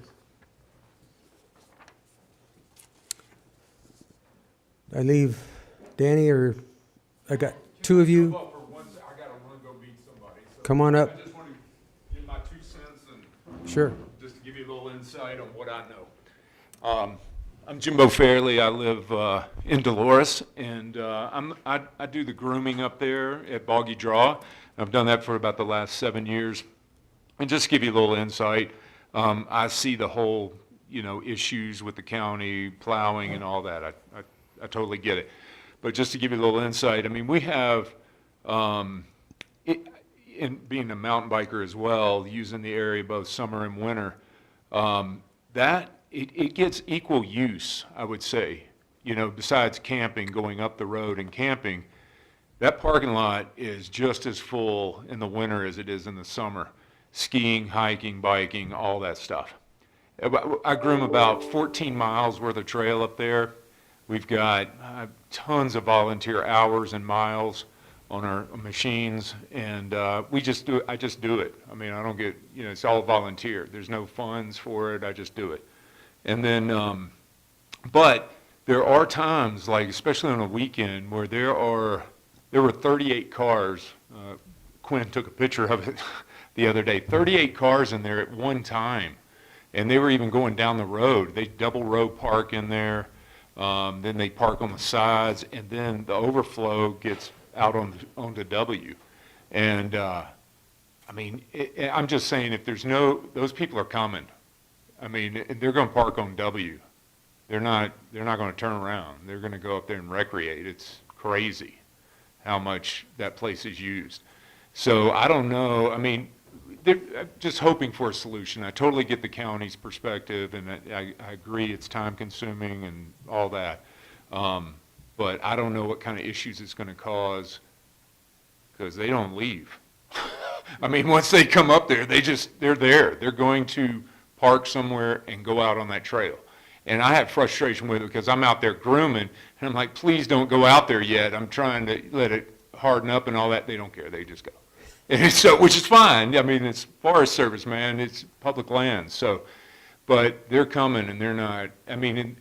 I leave Danny, or I got 2 of you. I gotta run, go meet somebody. So Come on up. I just want to give my 2 cents and Sure. just to give you a little insight on what I know. I'm Jimbo Fairley. I live in Dolores, and I do the grooming up there at Boggy Draw. I've done that for about the last 7 years. And just to give you a little insight, I see the whole, issues with the county plowing and all that. I totally get it. But just to give you a little insight, I mean, we have, in being a mountain biker as well, using the area both summer and winter, it gets equal use, I would say. Besides camping, going up the road and camping, that parking lot is just as full in the winter as it is in the summer. Skiing, hiking, biking, all that stuff. I groom about 14 miles worth of trail up there. We've got tons of volunteer hours and miles on our machines, and I just do it. I mean, I don't get, it's all volunteer. There's no funds for it. I just do it. And then, but there are times, like especially on a weekend, where there were 38 cars. Quinn took a picture of it the other day. 38 cars in there at one time, and they were even going down the road. They double row park in there. Then they park on the sides, and then the overflow gets out onto W. And I mean, I'm just saying, if there's those people are coming. I mean, they're going to park on W. They're not going to turn around. They're going to go up there and recreate. It's crazy how much that place is used. So I don't know. I mean, they're just hoping for a solution. I totally get the county's perspective, and I agree it's time consuming and all that. But I don't know what kind of issues it's going to cause, because they don't leave. I mean, once they come up there, they're there. They're going to park somewhere and go out on that trail. And I have frustration with it because I'm out there grooming, and I'm like, please don't go out there yet. I'm trying to let it harden up and all that. They don't care. They just go. And so, which is fine. I mean, it's Forest Service, man. It's public land. So, but they're coming, and they're not. I mean,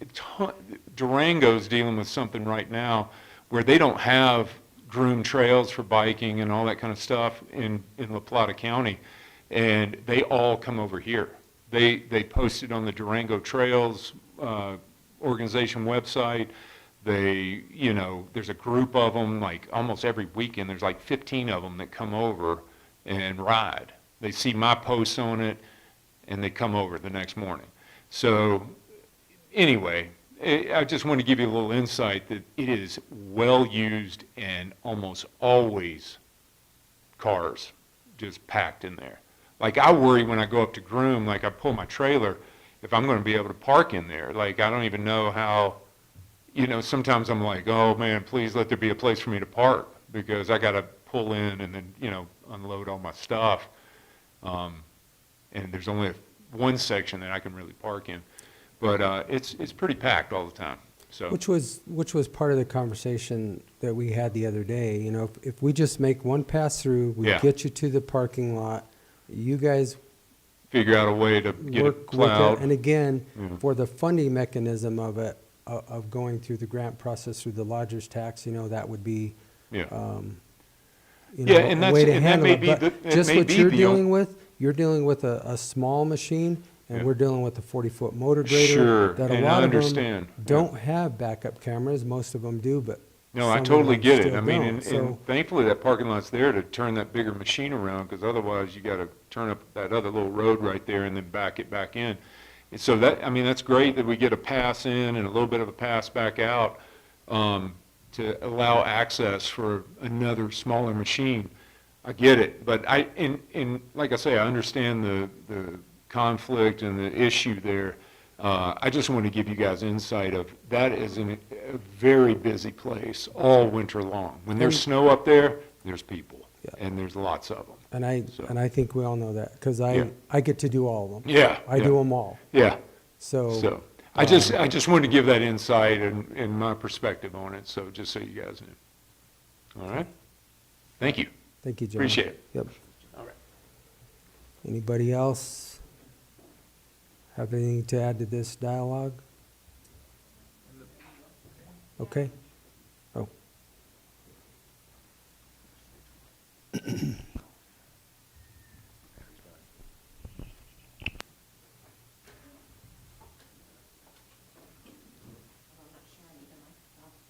Durango's dealing with something right now where they don't have groomed trails for biking and all that kind of stuff in La Plata County, and they all come over here. They posted on the Durango Trails organization website. They, there's a group of them, like almost every weekend, there's like 15 of them that come over and ride. They see my posts on it, and they come over the next morning. So anyway, I just want to give you a little insight that it is well used, and almost always cars just packed in there. Like, I worry when I go up to groom, like I pull my trailer, if I'm going to be able to park in there. Like, I don't even know how. Sometimes I'm like, oh man, please let there be a place for me to park, because I got to pull in and then, unload all my stuff. And there's only one section that I can really park in, but it's pretty packed all the time. So Which was part of the conversation that we had the other day. If we just make one pass through, we Yeah. get you to the parking lot, you guys figure out a way to get it work with it. plowed. And again, Yeah. for the funding mechanism of it, of going through the grant process through the lodger's tax, that would be, Yeah. a and way that to handle may it. be But that just may what be you're the dealing with, you're dealing with a small machine, and Yeah. we're dealing with a 40-foot motor grader. Sure, That a and lot I of them understand. Yeah. don't have backup cameras. Most of them do, but No, some I of totally them get it. still I mean, don't. and So, thankfully that parking lot's there to turn that bigger machine around, because otherwise you got to turn up that other little road right there and then back it back in. And so that's great that we get a pass in and a little bit of a pass back out, to allow access for another smaller machine. I get it, but like I say, I understand the conflict and the issue there. I just want to give you guys insight of that is a very busy place all winter long. When there's snow up there, there's people, Yeah. and there's lots of them. and I think we all know that, because Yeah. I get to do all of them. Yeah, I do them all. Yeah. So, So I just wanted to give that insight and my perspective on it. So just so you guys know. All right. Thank you. thank you, John. Appreciate it. Yep. All right. Anybody else have anything to add to this dialogue? Okay. Oh.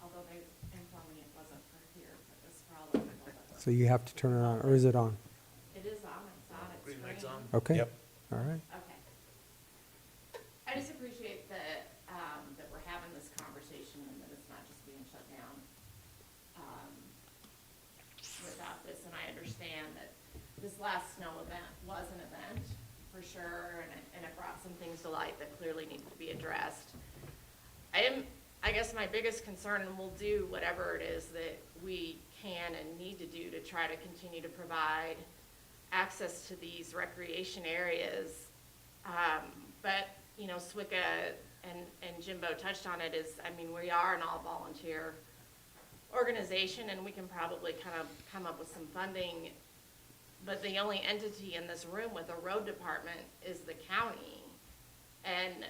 Although they informed me it wasn't for here, but it's for all of them. So you have to turn it on, or is it on? It is on, it's on, it's Green light's on. Okay. All right. Okay. I just appreciate that, that we're having this conversation and that it's not just being shut down, without this. And I understand that this last snow event was an event, for sure, and it brought some things to light that clearly need to be addressed. I guess my biggest concern, and we'll do whatever it is that we can and need to do to try to continue to provide access to these recreation areas. But you know, Swicka and Jimbo touched on it, is, I mean, we are an all-volunteer organization, and we can probably kind of come up with some funding, but the only entity in this room with a road department is the county. And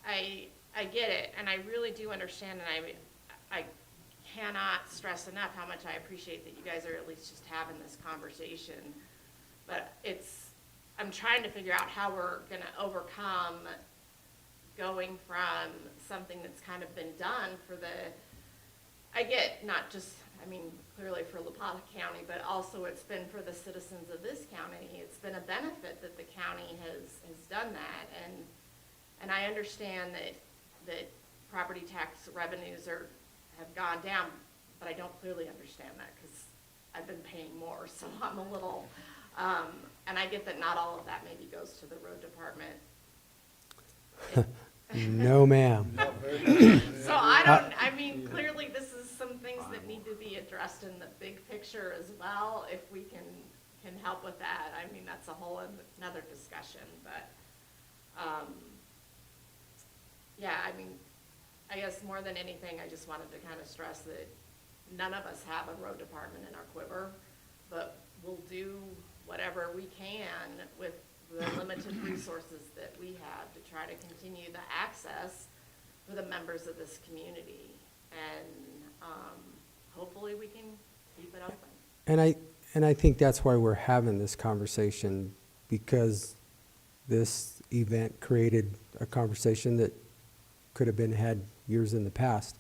I get it, and I really do understand, and I cannot stress enough how much I appreciate that you guys are at least just having this conversation. But I'm trying to figure out how we're gonna overcome going from something that's kind of been done for I get not just, I mean, clearly for La Plata County, but also it's been for the citizens of this county. It's been a benefit that the county has done that, and I understand that property tax revenues have gone down, but I don't clearly understand that because I've been paying more, so I'm a little, and I get that not all of that maybe goes to the road department. No, ma'am. So I mean, clearly this is some things that need to be addressed in the big picture as well, if we can help with that. I mean, that's a whole another discussion, but, yeah, I mean, I guess more than anything, I just wanted to kind of stress that none of us have a road department in our quiver, but we'll do whatever we can with the limited resources that we have to try to continue the access for the members of this community. And hopefully we can keep it open. And I think that's why we're having this conversation, because this event created a conversation that could have been had years in the past,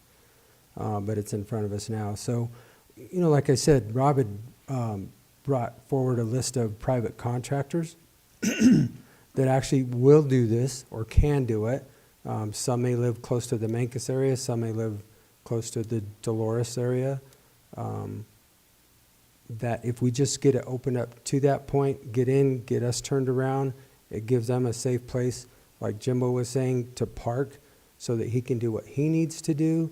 but it's in front of us now. So, you know, like I said, Rob had brought forward a list of private contractors that actually will do this or can do it. Some may live close to the Mancos area, some may live close to the Dolores area. That if we just get it opened up to that point, get in, get us turned around, it gives them a safe place, like Jimbo was saying, to park so that he can do what he needs to do.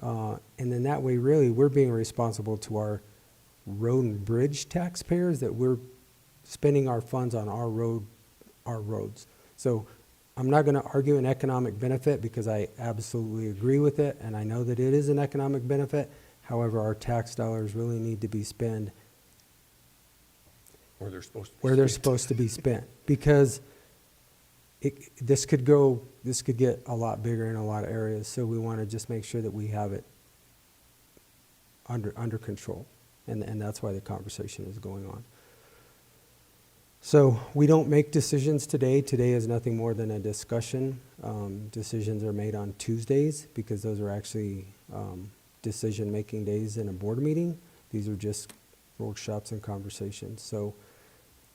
And then that way, really, we're being responsible to our road and bridge taxpayers, that we're spending our funds on our roads. So I'm not going to argue an economic benefit, because I absolutely agree with it, and I know that it is an economic benefit. However, our tax dollars really need to be spent Where they're supposed to be. where they're supposed to be spent, because this could get a lot bigger in a lot of areas. So we want to just make sure that we have it under control, and that's why the conversation is going on. So we don't make decisions today. Today is nothing more than a discussion. Decisions are made on Tuesdays, because those are actually decision-making days in a board meeting. These are just workshops and conversations. So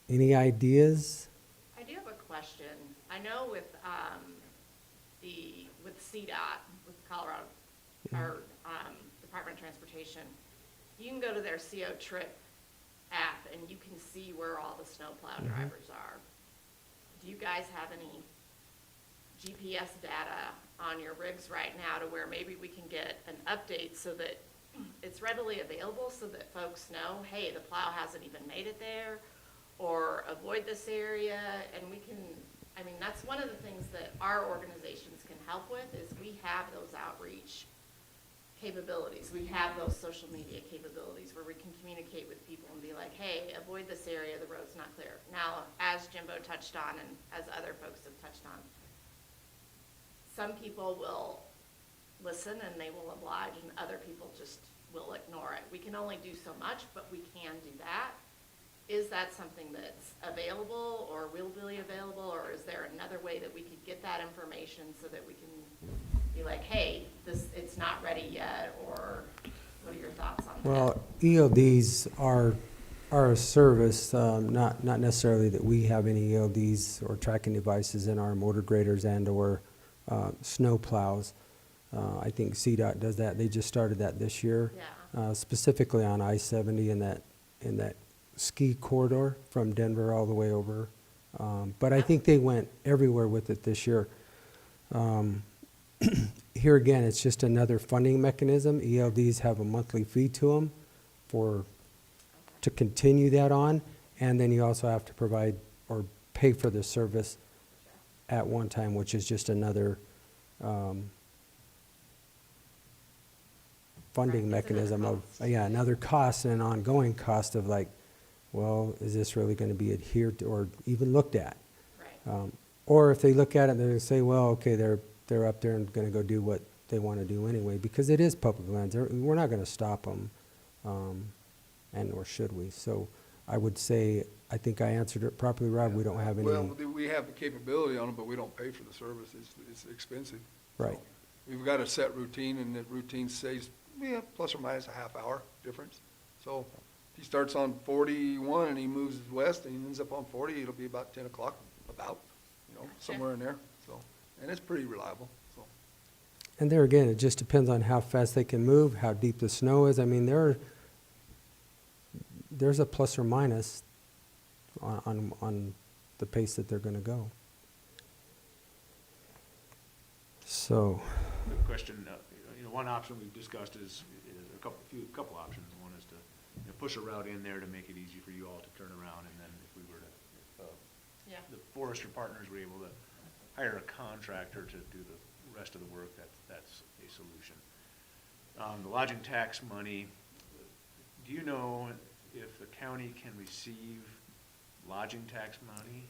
any ideas? I do have a question. I know with CDOT, with Colorado, or Department of Transportation, you can go to their CO Trip app and you can see where all the snowplow drivers are. Do you guys have any GPS data on your rigs right now to where maybe we can get an update so that it's readily available, so that folks know, hey, the plow hasn't even made it there, or avoid this area? And we can, I mean, that's one of the things that our organizations can help with, is we have those outreach capabilities. We have those social media capabilities where we can communicate with people and be like, hey, avoid this area, the road's not clear. Now, as Jimbo touched on, and as other folks have touched on, some people will listen and they will oblige, and other people just will ignore it. We can only do so much, but we can do that. Is that something that's available, or will be available, or is there another way that we could get that information so that we can be like, hey, it's not ready yet, or what are your thoughts on that? Well, ELDs are a service, not necessarily that we have any ELDs or tracking devices in our motor graders and or snow plows. I think CDOT does that. They just started that this year, specifically on I-70 in that ski corridor from Denver all the way over. But I think they went everywhere with it this year. Here again, it's just another funding mechanism. ELDs have a monthly fee to them to continue that on, and then you also have to provide or pay for the service at one time, which is just another funding Right, it's mechanism another of, cost. yeah, another cost and an ongoing cost of like, well, is this really going to be adhered to or even looked at? Right. Or if they look at it, they're going to say, well, okay, they're up there and going to go do what they want to do anyway, because it is public lands. We're not going to stop them, and nor should we. So I would say, I think I answered it properly, Rob. We don't have any. Well, we have the capability on it, but we don't pay for the service. It's expensive. Right. So we've got a set routine, and that routine says, yeah, plus or minus a half hour difference. So if he starts on 41 and he moves west and he ends up on 40, it'll be about 10 o'clock, somewhere in there. So, and it's pretty reliable, so. And there again, it just depends on how fast they can move, how deep the snow is. I mean, there's a plus or minus on the pace that they're going to go. So, Good question. One option we've discussed is a couple options. One is to push a route in there to make it easy for you all to turn around, and then if Yeah. the forester partners were able to hire a contractor to do the rest of the work, that's a solution. The lodging tax money, do you know if the county can receive lodging tax money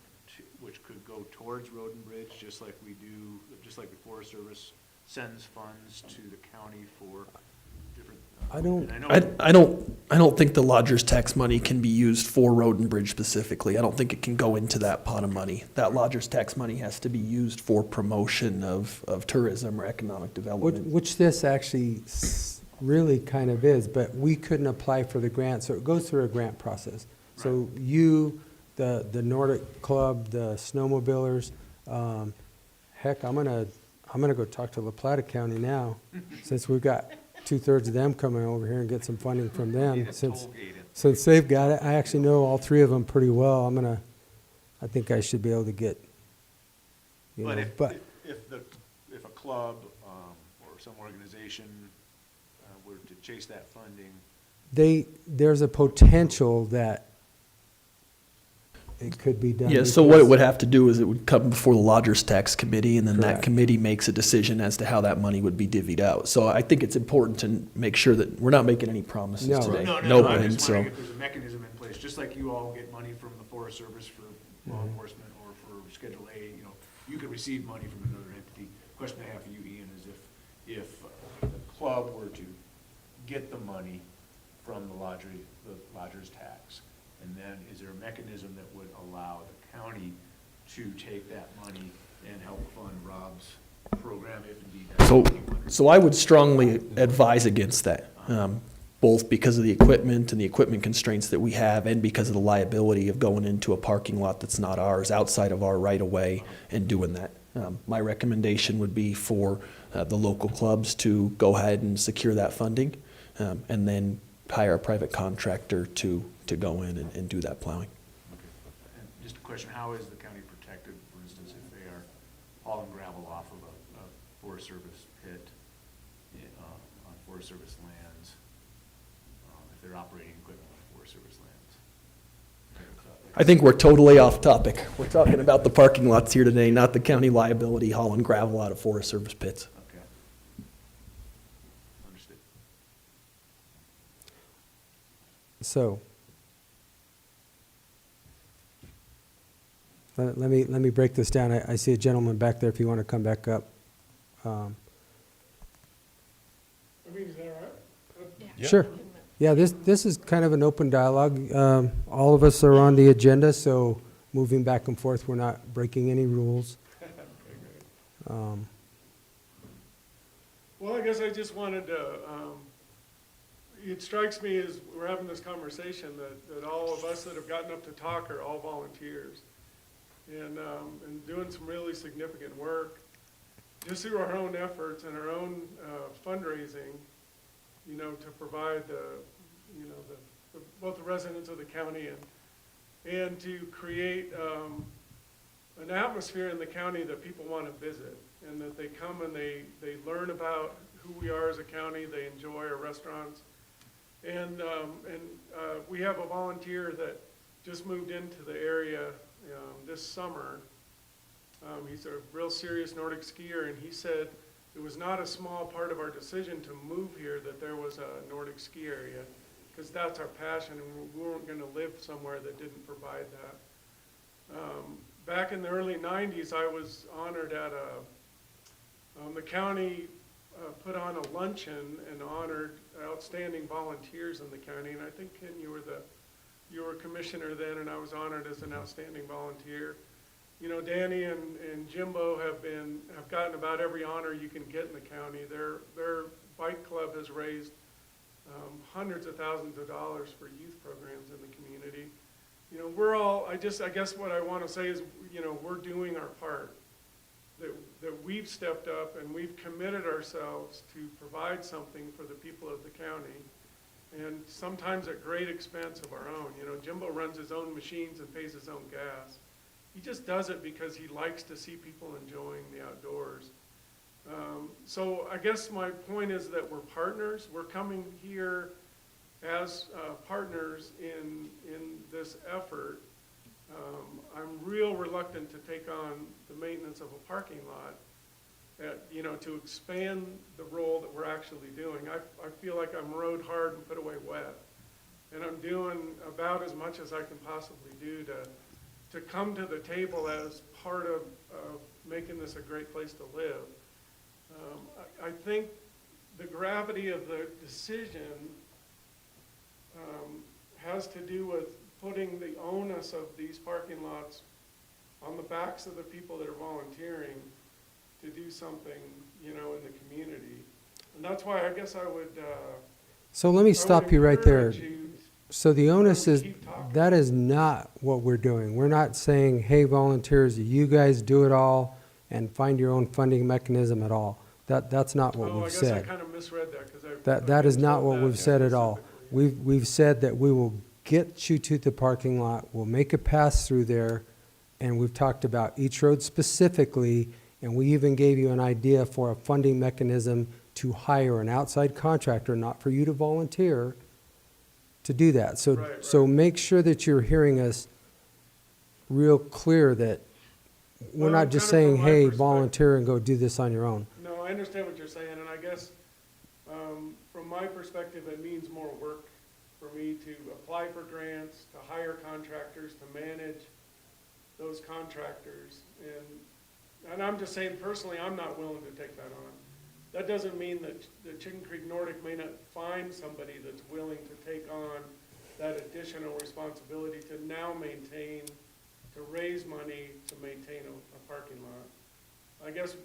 which could go towards road and bridge, just like the Forest Service sends funds to the county for different? I don't think the lodger's tax money can be used for road and bridge specifically. I don't think it can go into that pot of money. That lodger's tax money has to be used for promotion of tourism or economic development. which this actually really kind of is, but we couldn't apply for the grant, so it goes through a grant process. So you, the Nordic Club, the snowmobilers, heck, I'm gonna go talk to La Plata County now, since we've got 2/3 of them coming over here and get some funding from them. Since they've got it, I actually know all three of them pretty well. I think I should be able to get, But if a club or some organization were to chase that funding, there's a potential that it could be done. Yeah, so what it would have to do is it would come before the lodger's tax committee, and then Correct. that committee makes a decision as to how that money would be divvied out. So I think it's important to make sure that we're not making any promises No. today. No, I'm and just so. wondering if there's a mechanism in place, just like you all get money from the Forest Service for law enforcement or for Schedule A, you could receive money from another entity. Question I have for you, Ian, is if the club were to get the money from the lodger's tax, and then is there a mechanism that would allow the county to take that money and help fund Rob's program if indeed that's So, what you want? so I would strongly advise against that, both because of the equipment and the equipment constraints that we have, and because of the liability of going into a parking lot that's not ours, outside of our right-of-way, and doing that. My recommendation would be for the local clubs to go ahead and secure that funding, and then hire a private contractor to go in and do that plowing. And just a question, how is the county protected, for instance, if they are hauling gravel off of a Forest Service pit on Forest Service lands, if they're operating equipment on Forest Service lands? I think we're totally off topic. We're talking about the parking lots here today, not the county liability hauling gravel out of Forest Service pits. Okay. Understood. So, let me break this down. I see a gentleman back there, if you want to come back up. Is that right? Sure. Yeah, this is kind of an open dialogue. All of us are on the agenda, so moving back and forth, we're not breaking any rules. Well, I guess I just wanted to, it strikes me as we're having this conversation that all of us that have gotten up to talk are all volunteers. And doing some really significant work, just through our own efforts and our own fundraising, to provide both the residents of the county and to create an atmosphere in the county that people want to visit, and that they come and they learn about who we are as a county, they enjoy our restaurants. And we have a volunteer that just moved into the area this summer, He's a real serious Nordic skier, and he said it was not a small part of our decision to move here that there was a Nordic ski area, because that's our passion, and we weren't going to live somewhere that didn't provide that. Back in the early 90s, I was honored at the county put on a luncheon and honored outstanding volunteers in the county, and I think, Ken, you were commissioner then, and I was honored as an outstanding volunteer. You know, Danny and Jimbo have gotten about every honor you can get in the county. Their bike club has raised hundreds of thousands of dollars for youth programs in the community. You know, we're all, I guess what I want to say is, you know, we're doing our part. That we've stepped up and we've committed ourselves to provide something for the people of the county, and sometimes at great expense of our own. You know, Jimbo runs his own machines and pays his own gas. He just does it because he likes to see people enjoying the outdoors. So I guess my point is that we're partners. We're coming here as partners in this effort. I'm real reluctant to take on the maintenance of a parking lot, you know, to expand the role that we're actually doing. I feel like I'm rode hard and put away wet, and I'm doing about as much as I can possibly do to come to the table as part of making this a great place to live. I think the gravity of the decision has to do with putting the onus of these parking lots on the backs of the people that are volunteering to do something, you know, in the community. And that's why I guess I would. So let me stop you right there. encourage you So the onus to is, keep talking. that is not what we're doing. We're not saying, hey, volunteers, you guys do it all and find your own funding mechanism at all. That's not what Oh, I we've guess I said. kind of misread that because That is not what we've said at all. We've said that we will get you to the parking lot, we'll make a pass through there, and we've talked about each road specifically, and we even gave you an idea for a funding mechanism to hire an outside contractor, not for you to volunteer, to do that. So, Right, so right. make sure that you're hearing us real clear that we're Well, not just kind of saying, from my hey, perspective. volunteer and go do this on your own. No, I understand what you're saying, and I guess from my perspective, it means more work for me to apply for grants, to hire contractors, to manage those contractors. And I'm just saying personally, I'm not willing to take that on. That doesn't mean that the Chicken Creek Nordic may not find somebody that's willing to take on that additional responsibility to now maintain, to raise money to maintain a parking lot. I guess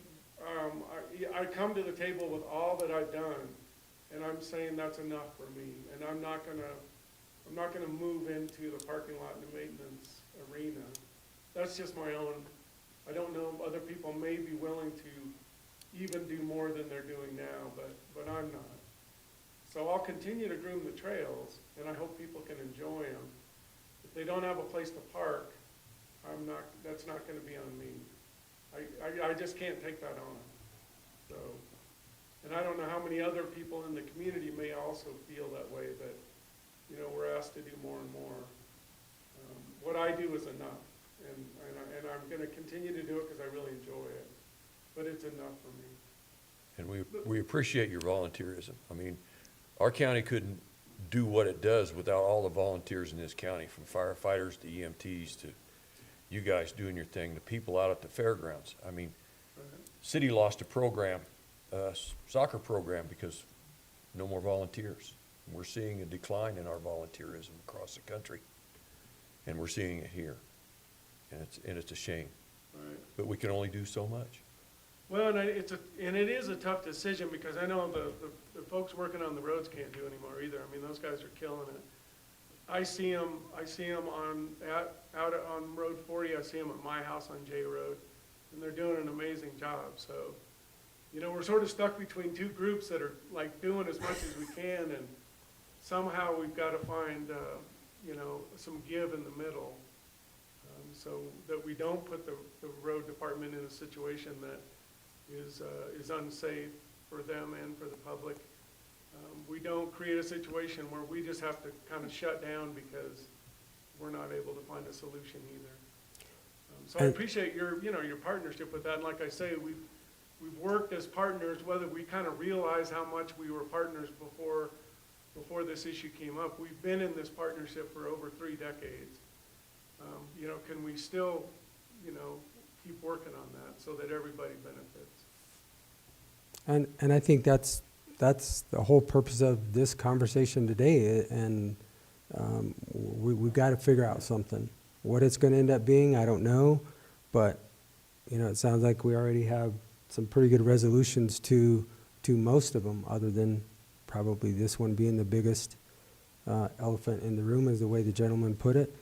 I come to the table with all that I've done, and I'm saying that's enough for me. And I'm not gonna move into the parking lot and the maintenance arena. That's just my own. I don't know, other people may be willing to even do more than they're doing now, but I'm not. So I'll continue to groom the trails, and I hope people can enjoy them. If they don't have a place to park, that's not gonna be on me. I just can't take that on. So, and I don't know how many other people in the community may also feel that way, that, you know, we're asked to do more and more. What I do is enough, and I'm gonna continue to do it because I really enjoy it, but it's enough for me. And we appreciate your volunteerism. I mean, our county couldn't do what it does without all the volunteers in this county, from firefighters to EMTs to you guys doing your thing, the people out at the fairgrounds. I mean, city lost a program, soccer program, because no more volunteers. We're seeing a decline in our volunteerism across the country, and we're seeing it here, and it's a shame. Right. But we can only do so much. Well, and it is a tough decision, because I know the folks working on the roads can't do anymore either. I mean, those guys are killing it. I see them out on Road 40. I see them at my house on J Road, and they're doing an amazing job. So, you know, we're sort of stuck between two groups that are like doing as much as we can, and somehow we've got to find, you know, some give in the middle, so that we don't put the road department in a situation that is unsafe for them and for the public. We don't create a situation where we just have to kind of shut down because we're not able to find a solution either. So I appreciate your, you know, your partnership with that, and like I say, we've worked as partners, whether we kind of realize how much we were partners before this issue came up. We've been in this partnership for over 3 decades. You know, can we still, you know, keep working on that so that everybody benefits? And I think that's the whole purpose of this conversation today, and we've got to figure out something. What it's going to end up being, I don't know, but, you know, it sounds like we already have some pretty good resolutions to most of them, other than probably this one being the biggest elephant in the room, is the way the gentleman put it.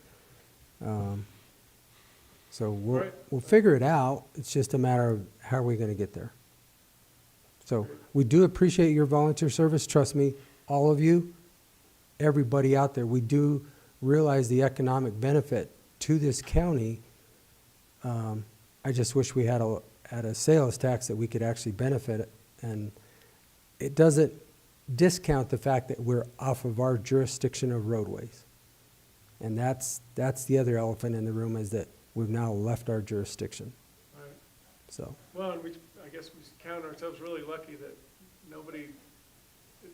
So we'll figure it out. It's just a matter of how are we going to get there. So we do appreciate your volunteer service. Trust me, all of you, everybody out there, we do realize the economic benefit to this county. I just wish we had a sales tax that we could actually benefit, and it doesn't discount the fact that we're off of our jurisdiction of roadways. And that's the other elephant in the room, is that we've now left our jurisdiction. Right. So. Well, and I guess we count ourselves really lucky that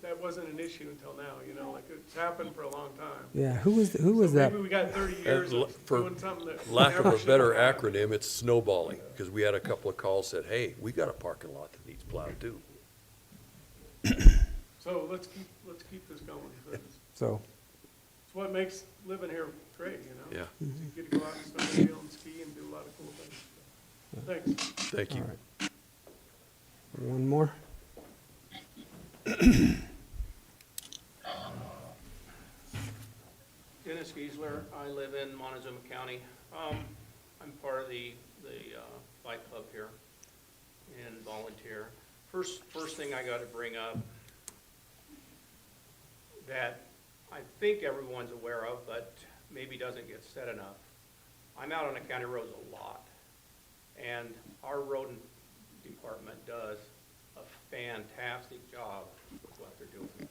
that wasn't an issue until now, you know, like it's happened for a long time. Yeah, who was So that? maybe we got 30 years of For doing something that. lack of never a should better have happened. acronym, it's snowballing, because we had a couple of calls said, hey, we got a parking lot that needs plowed too. So let's keep this going. So, It's what makes living here great, you know? Yeah. You get to go out and snowmobile and ski and do a lot of cool things. Thanks. Thank you. all right. One more? Dennis Giesler, I live in Montezuma County. I'm part of the bike club here and volunteer. First thing I got to bring up that I think everyone's aware of, but maybe doesn't get said enough. I'm out on the county roads a lot, and our road department does a fantastic job with what they're doing.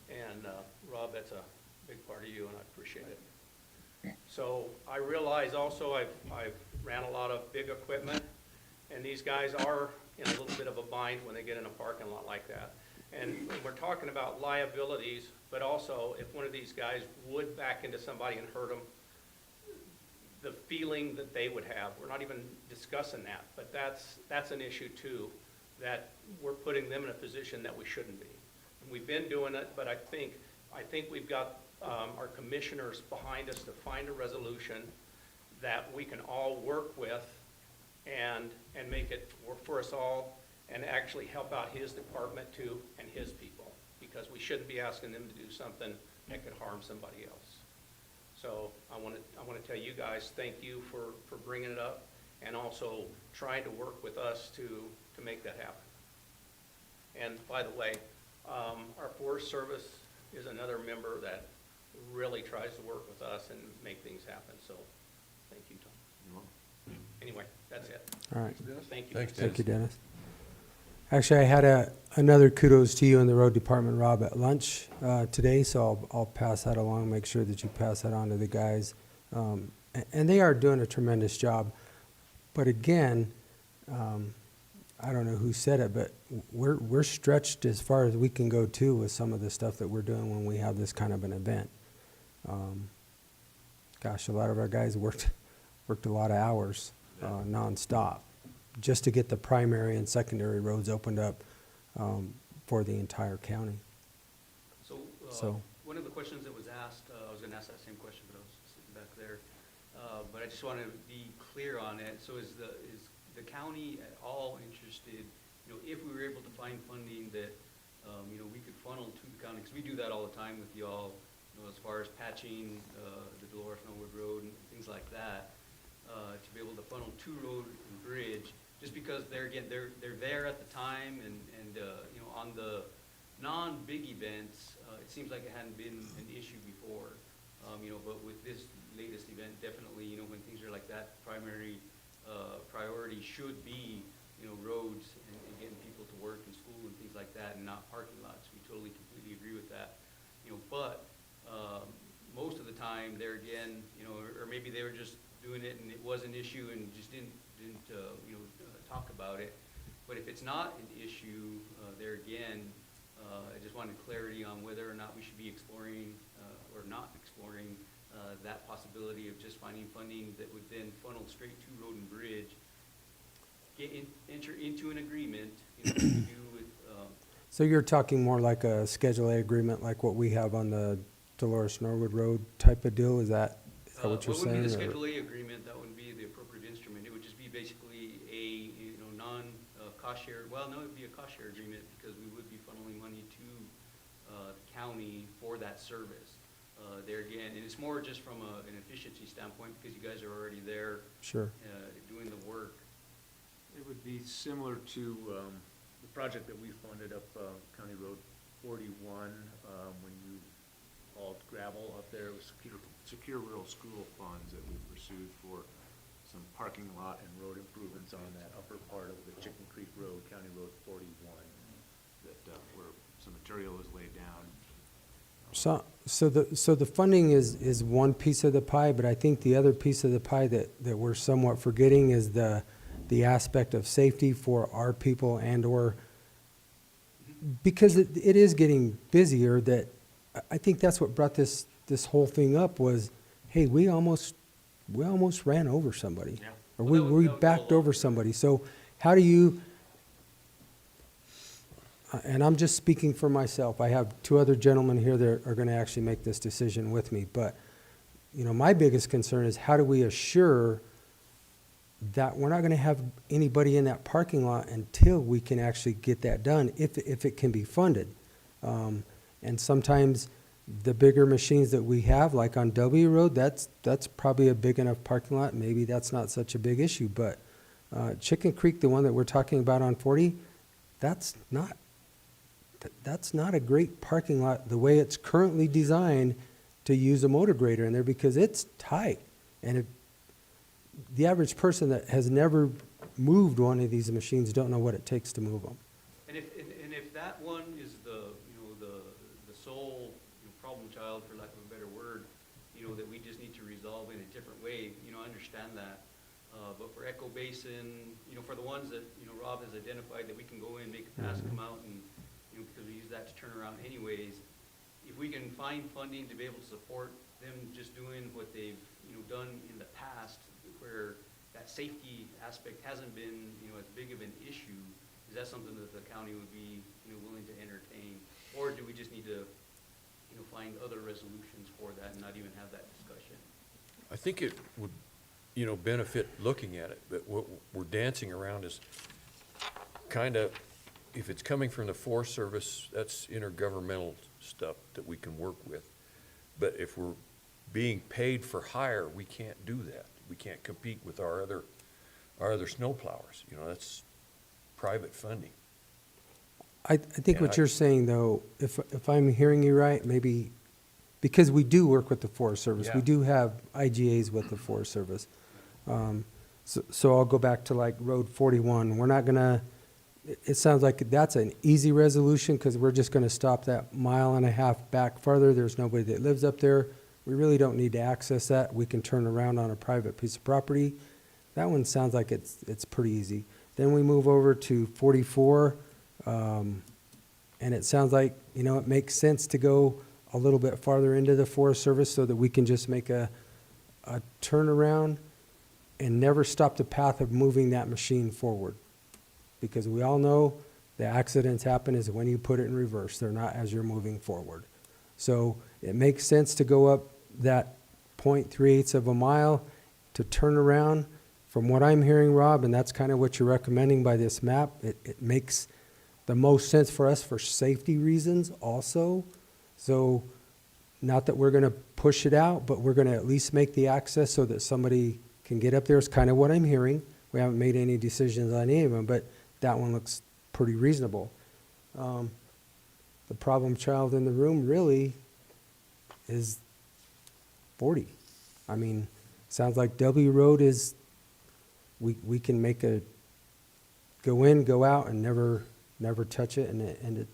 And Rob, that's a big part of you, and I appreciate it. So I realize also I've ran a lot of big equipment, and these guys are in a little bit of a bind when they get in a parking lot like that. And we're talking about liabilities, but also if one of these guys would back into somebody and hurt them, the feeling that they would have. We're not even discussing that, but that's an issue too, that we're putting them in a position that we shouldn't be. And we've been doing it, but I think we've got our commissioners behind us to find a resolution that we can all work with and make it work for us all, and actually help out his department too and his people, because we shouldn't be asking them to do something that could harm somebody else. So I want to tell you guys, thank you for bringing it up, and also trying to work with us to make that happen. And by the way, our Forest Service is another member that really tries to work with us and make things happen. So thank you, Tom. Anyway, that's it. All right. Thank you. Thanks, Thank you, Dennis. Actually, I had another kudos to you in the road department, Rob, at lunch today, so I'll pass that along, make sure that you pass that on to the guys. And they are doing a tremendous job. But again, I don't know who said it, but we're stretched as far as we can go too with some of the stuff that we're doing when we have this kind of an event. Gosh, a lot of our guys worked a lot of hours nonstop just to get the primary and secondary roads opened up for the entire county. So one of the questions that was asked, I was going to ask that same question, but I was sitting back there. But I just want to be clear on it. So is the county at all interested, you know, if we were able to find funding that, you know, we could funnel to the county, because we do that all the time with y'all, you know, as far as patching the Dolores Norwood Road and things like that, to be able to funnel to road and bridge, just because they're there at the time, and you know, on the non-big events, it seems like it hadn't been an issue before, you know, but with this latest event, definitely, you know, when things are like that, primary priority should be, you know, roads and getting people to work and school and things like that, and not parking lots. We totally, completely agree with that, you know, but most of the time, there again, you know, or maybe they were just doing it and it was an issue and just didn't talk about it. But if it's not an issue, there again, I just wanted clarity on whether or not we should be exploring or not exploring that possibility of just finding funding that would then funnel straight to Road and Bridge, enter into an agreement, like we do with. So you're talking more like a Schedule A agreement, like what we have on the Dolores Norwood Road type of deal? Is that what you're What would be the saying? Schedule A agreement? That wouldn't be the appropriate instrument. It would just be basically a, non-cost share, well, no, it'd be a cost share agreement because we would be funneling money to the county for that service. There again, and it's more just from an efficiency standpoint because you guys are already there. Sure. Doing the work. It would be similar to the project that we funded up County Road 41 when you hauled gravel up there. It was secure rural school funds that we pursued for some parking lot and road improvements on that upper part of the Chicken Creek Road, County Road 41, that where some material was laid down. So the funding is one piece of the pie, but I think the other piece of the pie that we're somewhat forgetting is the aspect of safety for our people or because it is getting busier. That I think that's what brought this whole thing up was, hey, we almost ran over somebody. Yeah. Or Well, we that would backed go over somebody. So how do you, and I'm just speaking for myself. I have two other gentlemen here that are going to actually make this decision with me. But, my biggest concern is how do we assure that we're not going to have anybody in that parking lot until we can actually get that done, if it can be funded. And sometimes the bigger machines that we have, like on W Road, that's probably a big enough parking lot. Maybe that's not such a big issue. But Chicken Creek, the one that we're talking about on 40, that's not a great parking lot the way it's currently designed to use a motor grader in there because it's tight. And if the average person that has never moved one of these machines don't know what it takes to move them. And if that one is the sole problem child, for lack of a better word, that we just need to resolve in a different way, I understand that. But for Echo Basin, for the ones that, Rob has identified that we can go in, make a pass, come out, and, because we use that to turn around anyways, if we can find funding to be able to support them just doing what they've, done in the past, where that safety aspect hasn't been, as big of an issue, is that something that the county would be, willing to entertain? Or do we just need to, find other resolutions for that and not even have that discussion? I think it would, benefit looking at it, but what we're dancing around is kind of, if it's coming from the Forest Service, that's intergovernmental stuff that we can work with. But if we're being paid for hire, we can't do that. We can't compete with our other snow plowers. That's private funding. I think And what you're saying, though, if I'm hearing you right, maybe, because we do work with the Forest Service. We Yeah. do have IGAs with the Forest Service. So I'll go back to like Road 41. We're not going to, it sounds like that's an easy resolution because we're just going to stop that 1.5 miles back farther. There's nobody that lives up there. We really don't need to access that. We can turn around on a private piece of property. That one sounds like it's pretty easy. Then we move over to 44, and it sounds like, it makes sense to go a little bit farther into the Forest Service so that we can just make a turnaround and never stop the path of moving that machine forward. Because we all know the accidents happen is when you put it in reverse. They're not as you're moving forward. So it makes sense to go up that 0.38 of a mile to turn around. From what I'm hearing, Rob, and that's kind of what you're recommending by this map, it makes the most sense for us for safety reasons also. So not that we're going to push it out, but we're going to at least make the access so that somebody can get up there. It's kind of what I'm hearing. We haven't made any decisions on any of them, but that one looks pretty reasonable. The problem child in the room really is 40. I mean, sounds like W Road is, we can make a go in, go out, and never touch it, and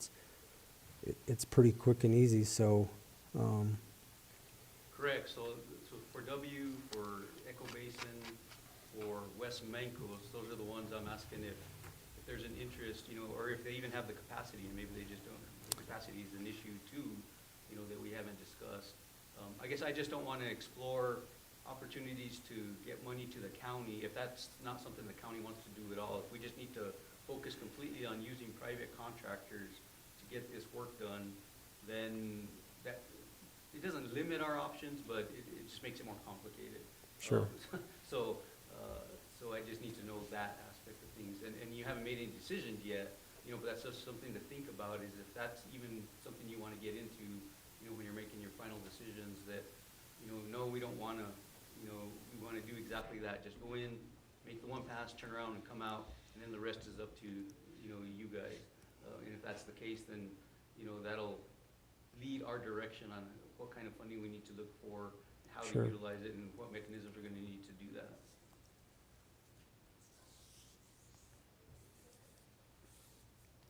it's pretty quick and easy. So, Correct. So for W, for Echo Basin or West Mancos, those are the ones I'm asking if there's an interest, you know, or if they even have the capacity, and maybe they just don't. The capacity is an issue too, you know, that we haven't discussed. I guess I just don't want to explore opportunities to get money to the county if that's not something the county wants to do at all. If we just need to focus completely on using private contractors to get this work done, then that, it doesn't limit our options, but it just makes it more complicated. Sure. So I just need to know that aspect of things. And you haven't made any decisions yet, you know, but that's just something to think about, is if that's even something you want to get into, you know, when you're making your final decisions, that, you know, no, we don't want to, you know, we want to do exactly that. Just go in, make the one pass, turn around and come out, and then the rest is up to, you know, you guys. And if that's the case, then, you know, that'll lead our direction on what kind of funding we need to look for, how Sure. to utilize it, and what mechanisms we're going to need to do that.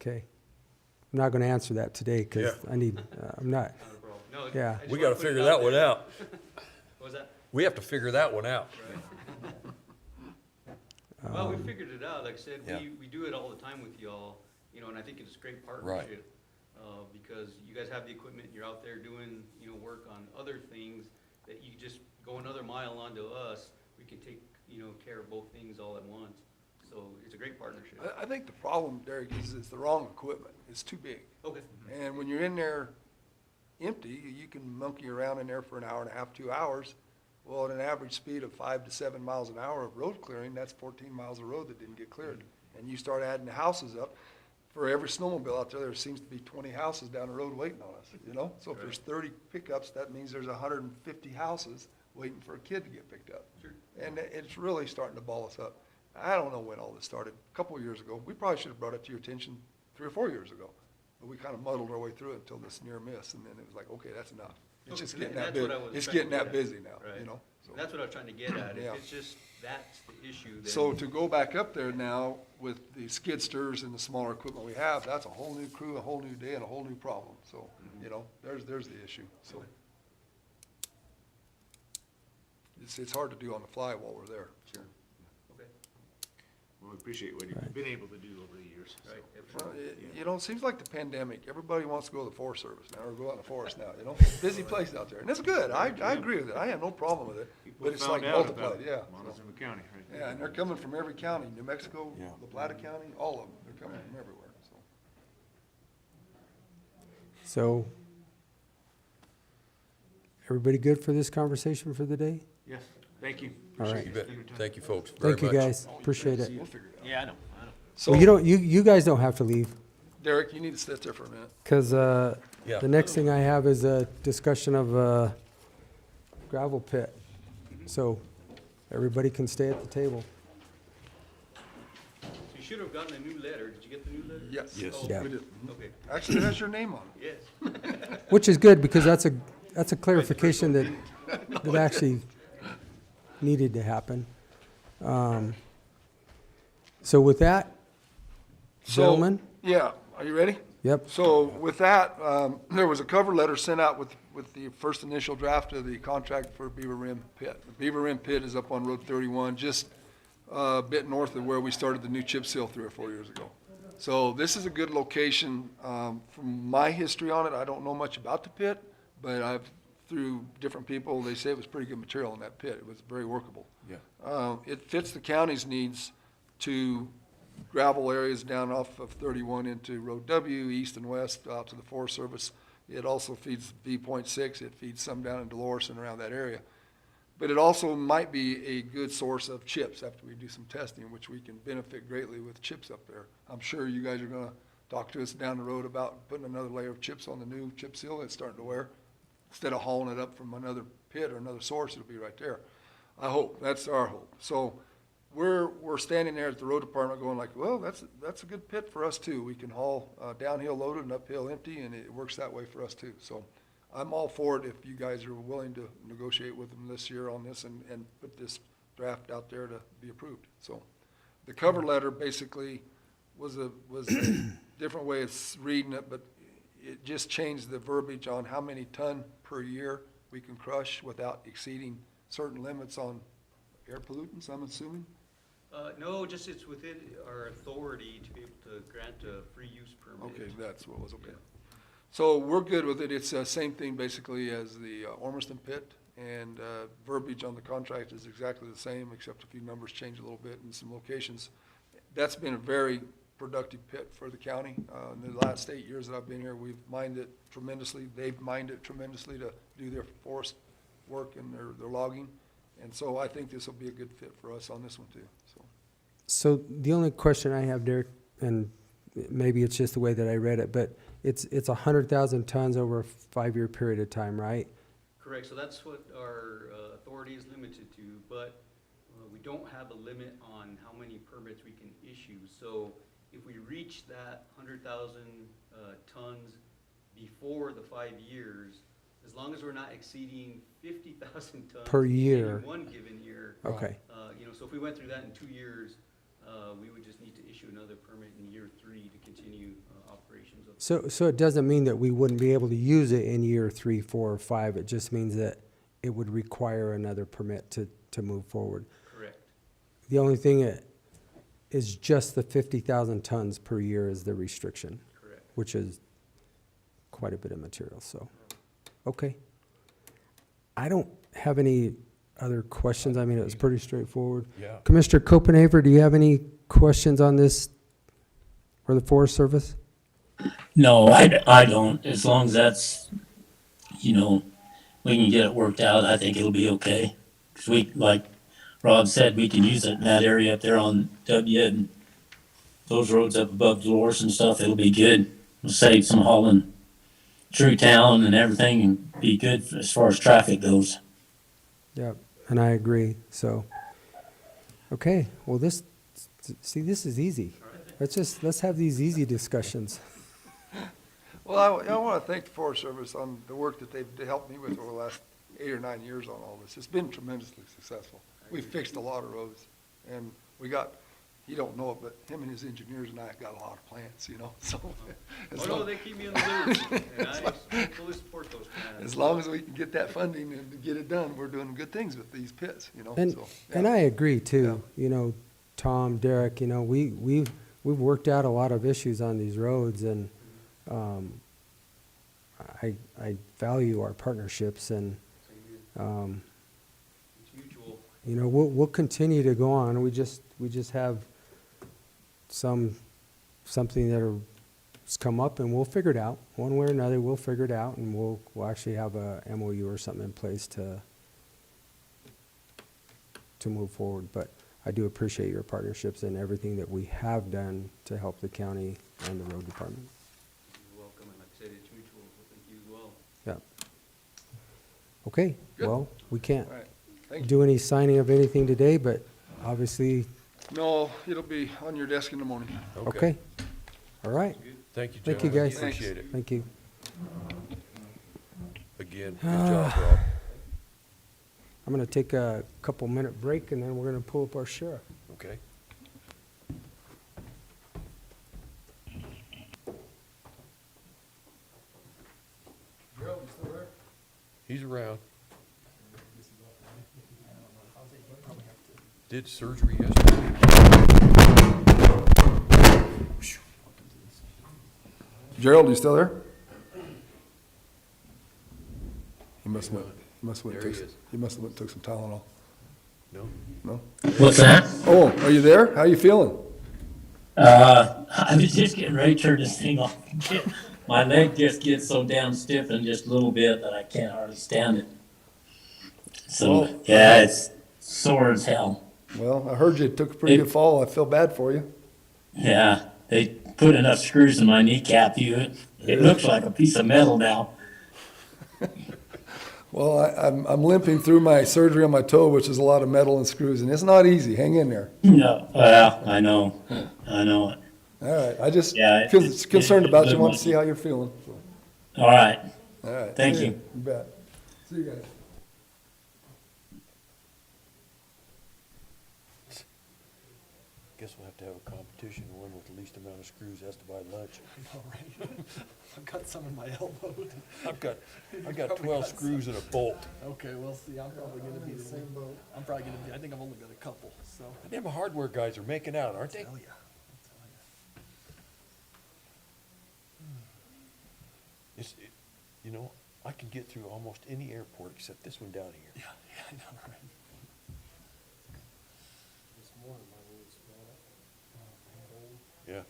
Okay. I'm not going to answer that today because Yeah. I need, I'm not, Not a problem. No, Yeah. I just We wanna gotta put it figure out that one there. out. What was that? We have to figure that one out. Well, we figured it out. Like I said, Yeah. we do it all the time with y'all, you know, and I think it's a great partnership. Because you guys have the equipment, you're out there doing, you know, work on other things that you just go another mile onto us. We can take, you know, care of both things all at once. So it's a great partnership. I think the problem, Derek, is it's the wrong equipment. It's too big. Okay. And when you're in there empty, you can monkey around in there for an hour and a half, 2 hours. Well, at an average speed of 5 to 7 miles an hour of road clearing, that's 14 miles of road that didn't get cleared. And you start adding the houses up. For every snowmobile out there, there seems to be 20 houses down the road waiting on us, you know? So if there's 30 pickups, that means there's 150 houses waiting for a kid to get picked up. Sure. And it's really starting to ball us up. I don't know when all this started, a couple of years ago. We probably should have brought it to your attention 3 or 4 years ago. But we kind of muddled our way through it until this near miss, and then it was like, okay, that's enough. It's just Okay, getting that that's busy. what I was It's trying to getting that get at. busy now, Right. you know? So- That's what I was trying to get at. Yeah. If it's just, that's the issue, then. So to go back up there now with the skidsters and the smaller equipment we have, that's a whole new crew, a whole new day, and a whole new problem. So, you know, there's the issue, so. It's hard to do on the fly while we're there. Sure. Okay. Well, we appreciate what you've been able to do over the years. Right. Well, you know, it seems like the pandemic, everybody wants to go to the Forest Service now, or go out in the forest now, you know? Busy place out there, and it's good, I agree with it, I have no problem with it, People but it's like found out multiplied, about yeah. Montezuma County, right? Yeah, and they're coming from every county, New Mexico, Yeah. La Plata County, all of them, they're coming from everywhere, so. so, everybody good for this conversation for the day? Yes, thank you. All right. You bet. Thank you, folks, very Thank much. you, guys. Appreciate it. We'll figure it out. Yeah, I know. Well, you don't, you guys don't have to leave, Derek, you need to sit there for a minute. because Yeah. the next thing I have is a discussion of gravel pit. So everybody can stay at the table. You should have gotten a new letter. Did you get the new letter? Yes. Yes. Oh, Yeah. We did. Okay, Actually, it has your name on it. yes. Which is good, because that's a clarification that actually needed to happen. So with that, So- gentlemen, Yeah, are you ready? yep, So with that, there was a cover letter sent out with the first initial draft of the contract for Beaver Rim Pit. The Beaver Rim Pit is up on Road 31, just a bit north of where we started the new chip seal 3 or 4 years ago. So this is a good location. From my history on it, I don't know much about the pit, but through different people, they say it was pretty good material in that pit. It was very workable. Yeah. It fits the county's needs to gravel areas down off of 31 into Road W, east and west, out to the Forest Service. It also feeds V.6. It feeds some down in Dolores and around that area. But it also might be a good source of chips after we do some testing, which we can benefit greatly with chips up there. I'm sure you guys are going to talk to us down the road about putting another layer of chips on the new chip seal that's starting to wear. Instead of hauling it up from another pit or another source, it'll be right there. I hope. That's our hope. So we're standing there at the road department going like, well, that's a good pit for us too. We can haul downhill loaded and uphill empty, and it works that way for us too. So I'm all for it if you guys are willing to negotiate with them this year on this and put this draft out there to be approved. So the cover letter basically was a different way of reading it, but it just changed the verbiage on how many ton per year we can crush without exceeding certain limits on air pollutants, I'm assuming? No, just it's within our authority to be able to grant a free use permit. Okay, that's what it was, okay. So we're good with it. It's the same thing basically as the Ormiston pit, and verbiage on the contract is exactly the same, except a few numbers change a little bit in some locations. That's been a very productive pit for the county. In the last 8 years that I've been here, we've mined it tremendously. They've mined it tremendously to do their forest work and their logging. And so I think this will be a good fit for us on this one too, so. So the only question I have, Derek, and maybe it's just the way that I read it, but it's 100,000 tons over a 5-year period of time, right? Correct, so that's what our authority is limited to, but we don't have a limit on how many permits we can issue. So if we reach that 100,000 tons before the 5 years, as long as we're not exceeding 50,000 tons Per year. in one given year. Okay. So if we went through that in 2 years, we would just need to issue another permit in year 3 to continue operations. So it doesn't mean that we wouldn't be able to use it in year 3, 4, or 5. It just means that it would require another permit to move forward. Correct. The only thing is just the 50,000 tons per year is the restriction. Correct. Which is quite a bit of material, so, okay. I don't have any other questions. I mean, it was pretty straightforward. Yeah. Commissioner Copenhaver, do you have any questions on this for the Forest Service? No, I don't. As long as that's, we can get it worked out, I think it'll be okay. 'Cause we, like Rob said, we can use it in that area up there on W and those roads up above Dolores and stuff. It'll be good. We'll save some hauling through town and everything and be good as far as traffic goes. Yeah, and I agree, so. Okay, well, this is easy. Let's have these easy discussions. Well, I want to thank the Forest Service on the work that they've helped me with over the last 8 or 9 years on all this. It's been tremendously successful. We've fixed a lot of roads, and we got, you don't know it, but him and his engineers and I have got a lot of plans, so. Oh, no, they keep me in the loop, and I fully support those plans. As long as we can get that funding and get it done, we're doing good things with these pits, And, so. and I agree too, Tom, Derek, we've worked out a lot of issues on these roads, and I value our partnerships, and It's mutual. we'll continue to go on. We just have something that has come up, and we'll figure it out one way or another. We'll figure it out, and we'll actually have a MOU or something in place to move forward. But I do appreciate your partnerships and everything that we have done to help the county and the road department. You're welcome, and like I said, it's mutual, so thank you as well. Yeah. Okay, Good. well, we can't All right, thank you. do any signing of anything today, but obviously, No, it'll be on your desk in the morning. okay. All right, Thank you, Thank you, gentlemen. guys. Appreciate it. thank you. Again, good job, Rob. I'm gonna take a couple minute break, and then we're gonna pull up our sheriff. Okay. Gerald, you still there? He's around. Did surgery yesterday. Gerald, you still there? He must have went There he is. he must have went and took some Tylenol. No? No? What's that? Oh, are you there? How you feeling? I was just getting ready to turn this thing off. My leg just gets so damn stiff in just a little bit that I can't hardly stand it. So, Well, yeah, it's sore as hell. Well, I heard you took a pretty good fall. I feel bad for you. Yeah, they put enough screws in my kneecap. It looks like a piece of metal now. Well, I'm limping through my surgery on my toe, which is a lot of metal and screws, and it's not easy. Hang in there. No, well, I know it. All right. I just Yeah, concerned about you. it- Want to see how you're feeling. All right. All right. Thank See you. You bet. See you guys. guess we'll have to have a competition. The one with the least amount of screws has to buy lunch. I know, right? I've got some in my elbow. I've got 12 screws and a bolt. Okay, well, see, I'm probably gonna be the same boat. I'm probably gonna be, I think I've only got a couple, so. Them hardware guys are making out, aren't they? Tell ya. You know, I can get through almost any airport except this one down here. Yeah, I know, right? Yeah.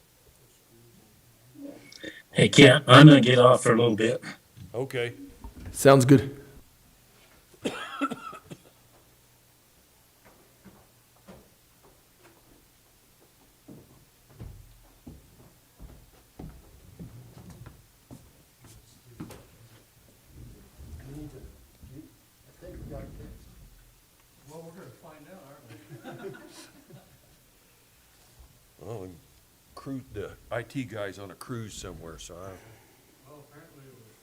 Hey, Kent, I'm gonna get off for a little bit. Okay. Sounds good. Well, we're gonna find out, aren't we? Well, and the IT guy's on a cruise somewhere, so Well, apparently it was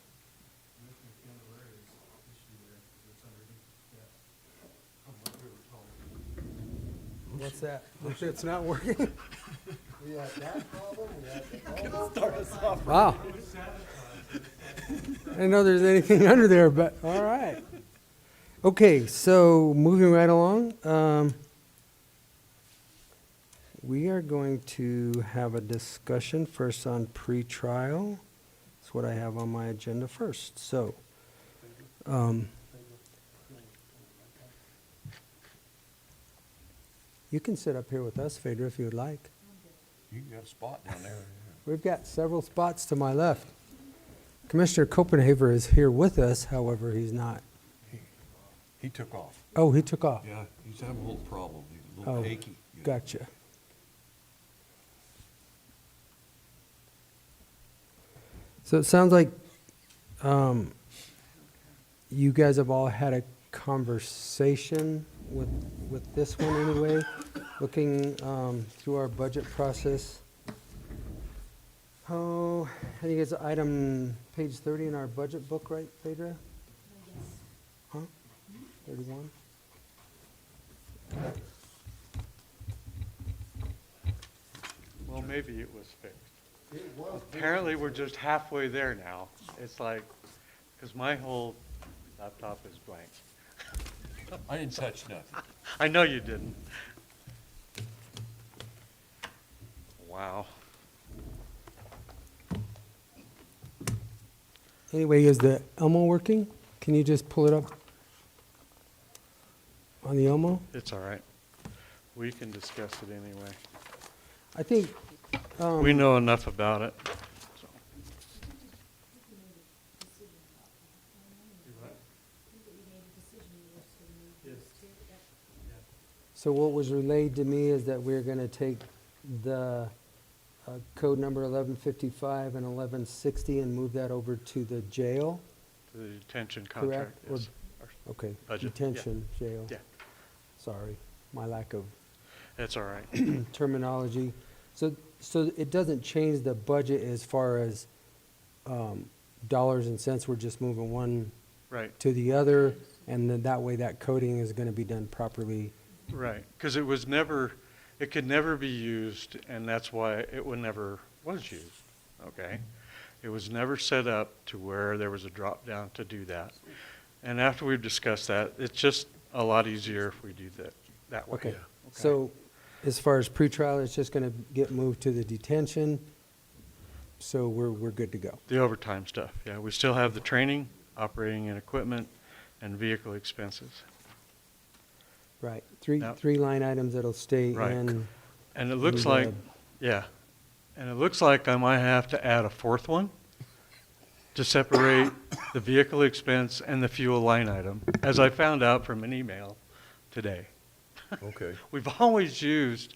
Commissioner Candelari's issue there, 'cause it's underneath that. From what we were told. What's that? If it's not working? We had that problem, we had the Start us off. Wow. I didn't know there's anything under there, but all right. Okay, so moving right along, we are going to have a discussion first on pretrial. That's what I have on my agenda first. So, you can sit up here with us, Faedra, if you would like. you got a spot down there. We've got several spots to my left. Commissioner Copenhaver is here with us, however, he's not. He took off. Oh, he took off. Yeah, he's having a little problem. He's a little Oh, achy. you know. gotcha. So it sounds like you guys have all had a conversation with this one anyway, looking through our budget process. Oh, I think it's item page 30 in our budget book, right, Faedra? Huh? 31? Well, maybe it was fixed. Apparently, we're just halfway there now. It's like, because my whole laptop is blank. I didn't touch nothing. I know you didn't. Wow. Anyway, is the Elmo working? Can you just pull it up on the Elmo? It's all right. We can discuss it anyway. I think. We know enough about it. so. So what was relayed to me is that we're going to take the code number 1155 and 1160 and move that over to the jail, The detention contract correct? Or- is Okay, budget, yeah. detention, jail. Yeah. Sorry, my lack of It's all right. terminology. So it doesn't change the budget as far as dollars and cents. We're just moving one Right, to the other, and then that way that coding is going to be done properly. right. Because it was never, it could never be used, and that's why it never was used, okay? It was never set up to where there was a drop down to do that. And after we've discussed that, it's just a lot easier if we do that way. Okay, so as far as pretrial, it's just going to get moved to the detention, so we're good to go. The overtime stuff, yeah. We still have the training, operating and equipment, and vehicle expenses. Right, Now- three line items that'll stay Right. in. And it looks the, like, yeah, and it looks like I might have to add a fourth one to separate the vehicle expense and the fuel line item, as I found out from an email today. Okay. We've always used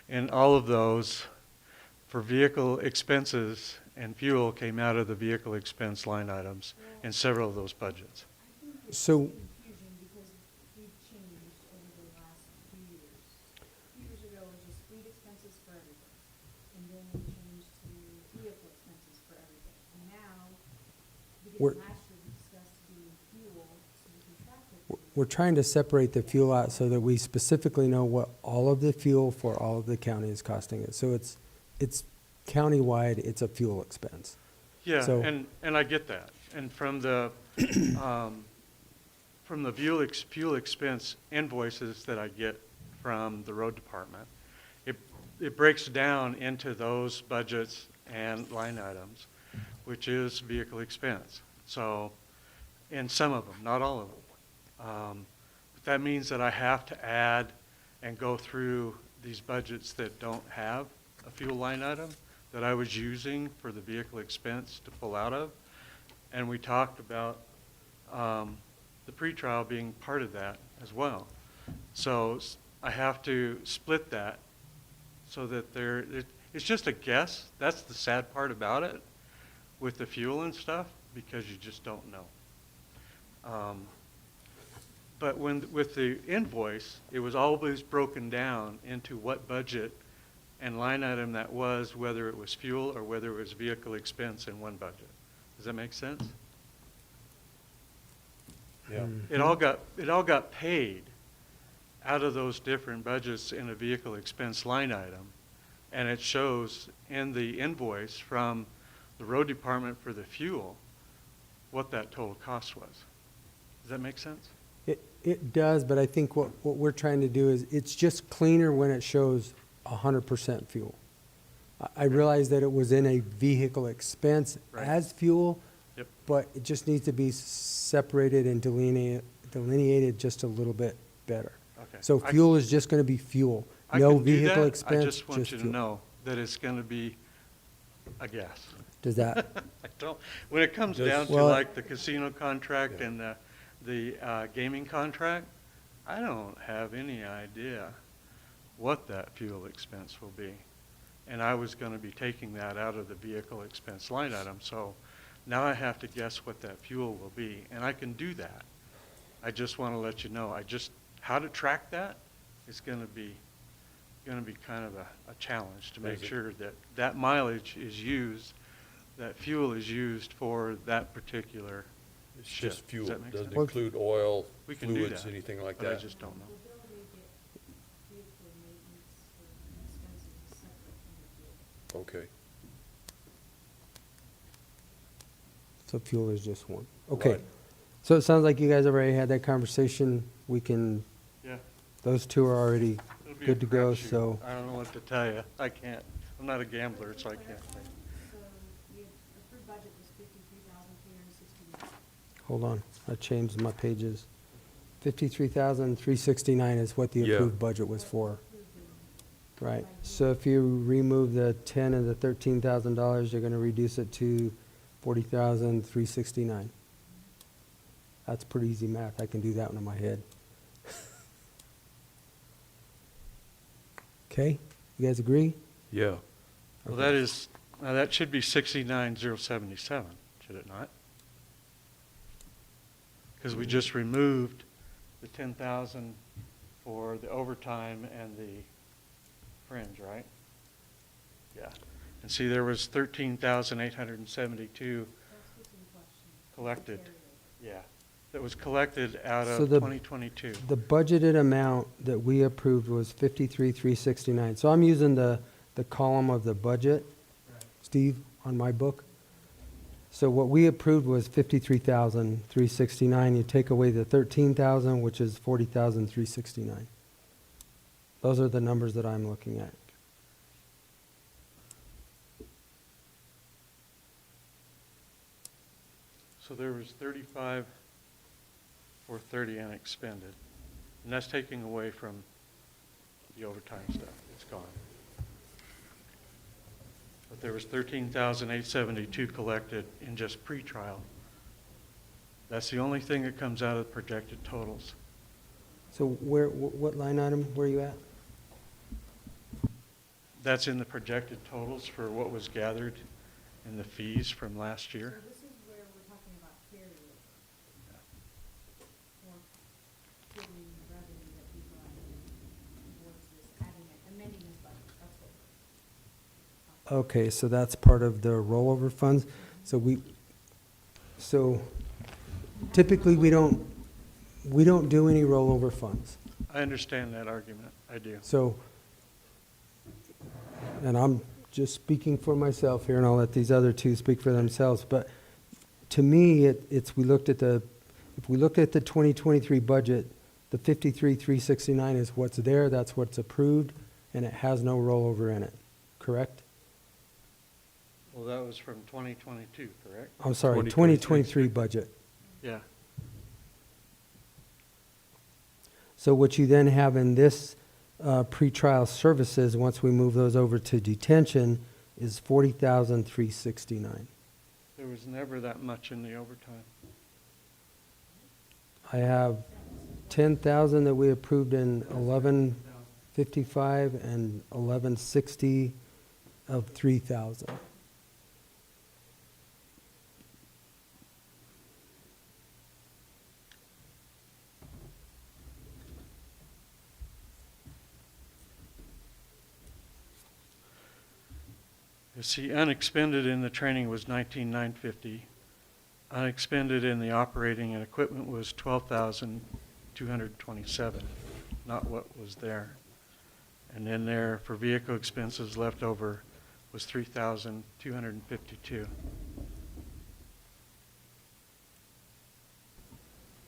in all of those for vehicle expenses, and fuel came out of the vehicle expense line items in several of those budgets. So, Confusion because we've changed over the last few years. Years ago, it was just fleet expenses for everything. And then we changed to vehicle expenses for everything. And now, We're- beginning last year, we discussed doing fuel, so we can track it. we're trying to separate the fuel out so that we specifically know what all of the fuel for all of the county is costing us. So it's countywide, it's a fuel expense. Yeah, So- and I get that. And from the fuel expense invoices that I get from the road department, it breaks down into those budgets and line items, which is vehicle expense. So, in some of them, not all of them. But that means that I have to add and go through these budgets that don't have a fuel line item that I was using for the vehicle expense to pull out of. And we talked about the pretrial being part of that as well. So I have to split that so that it's just a guess. That's the sad part about it with the fuel and stuff, because you just don't know. But with the invoice, it was always broken down into what budget and line item that was, whether it was fuel or whether it was vehicle expense in one budget. Does that make sense? Yeah. It all got paid out of those different budgets in a vehicle expense line item, and it shows in the invoice from the road department for the fuel what that total cost was. Does that make sense? It does, but I think what we're trying to do is, it's just cleaner when it shows 100% fuel. I realize that it was in a vehicle expense Right. as fuel, Yep. but it just needs to be separated and delineated just a little bit better. Okay. So fuel is just going to be fuel, no can do vehicle that. expense, I just want you to fuel. know that it's going to be a guess. Does that, I don't, when it comes Does- down to Well- like the casino contract and the gaming contract, I don't have any idea what that fuel expense will be. And I was going to be taking that out of the vehicle expense line item, so now I have to guess what that fuel will be, and I can do that. I just want to let you know, how to track that is going to be kind of a challenge to make Is it- sure that that mileage is used, that fuel is used for that particular It's shift. just fuel, Does that make doesn't sense? Well, include oil, We can do fluids, that, anything like but I that. just don't know. The ability to get vehicle maintenance or expenses is separate from the fuel. Okay. so fuel is just one? Okay. Right. So it sounds like you guys already had that conversation. We can, Yeah. those two are already It'll be a good to go, crapshoot. so. I don't know what to tell you. I can't. I'm not a gambler, so I can't think. So the approved budget was 53,369. Hold on, I changed my pages. 53,369 is what the Yeah. approved budget was for. Right, so if you remove the 10 and the $13,000, you're gonna reduce it to 40,369. That's pretty easy math, I can do that one in my head. Okay, you guys agree? Yeah. Well, that should be 69,077, should it not? Because we just removed the 10,000 for the overtime and the fringe, right? Yeah. And see, there was 13,872 That's what's in question. collected, Carryover. yeah, that was collected out So of the- 2022. The budgeted amount that we approved was 53,369. So I'm using the column of the budget, Steve, on my book. So what we approved was 53,369. You take away the 13,000, which is 40,369. Those are the numbers that I'm looking at. So there was 35,430 unexpended, and that's taking away from the overtime stuff. It's gone. But there was 13,872 collected in just pretrial. That's the only thing that comes out of the projected totals. So what line item were you at? That's in the projected totals for what was gathered in the fees from last year. So this is where we're talking about carryover. Or giving revenue that we brought in towards this, adding it, amending this budget, that's what. Okay, so that's part of the rollover funds. So typically we don't we don't do any rollover funds. I understand that argument, I do. So, and I'm just speaking for myself here, and I'll let these other two speak for themselves, but to me, if we look at the 2023 budget, the 53,369 is what's there, that's what's approved, and it has no rollover in it, correct? Well, that was from 2022, correct? I'm sorry, 2023. 2023 budget. Yeah. So what you then have in this pretrial services, once we move those over to detention, is 40,369. There was never that much in the overtime. I have 10,000 that we approved in 1155 and 1160 of 3,000. You see, unexpended in the training was 19,950. Unexpended in the operating and equipment was 12,227, not what was there. And then there, for vehicle expenses left over, was 3,252.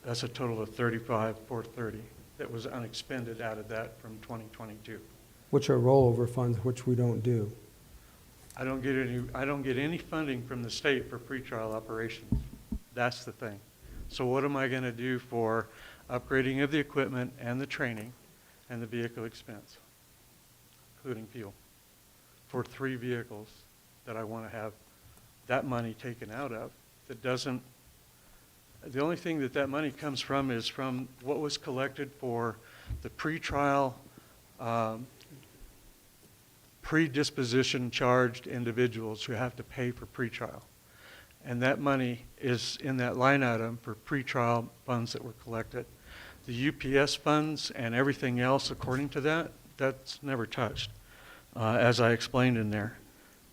That's a total of 35,430 that was unexpended out of that from 2022. Which are rollover funds, which we don't do. I don't get any funding from the state for pretrial operations. That's the thing. So what am I going to do for upgrading of the equipment and the training and the vehicle expense, including fuel, for 3 vehicles that I want to have that money taken out of? That doesn't, the only thing that money comes from is from what was collected for the pretrial predisposition charged individuals who have to pay for pretrial. And that money is in that line item for pretrial funds that were collected. The UPS funds and everything else according to that, that's never touched, as I explained in there.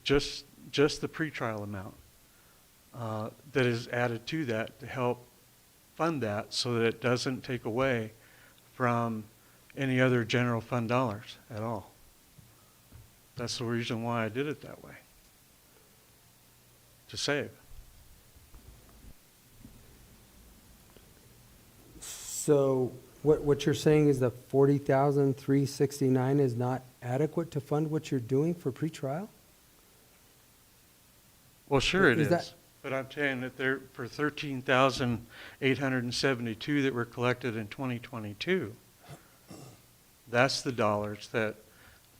Just the pretrial amount that is added to that to help fund that so that it doesn't take away from any other general fund dollars at all. That's the reason why I did it that way, to save. So what you're saying is the 40,369 is not adequate to fund what you're doing for pretrial? Well, sure it Is is. that- But I'm saying that there, for 13,872 that were collected in 2022, that's the dollars that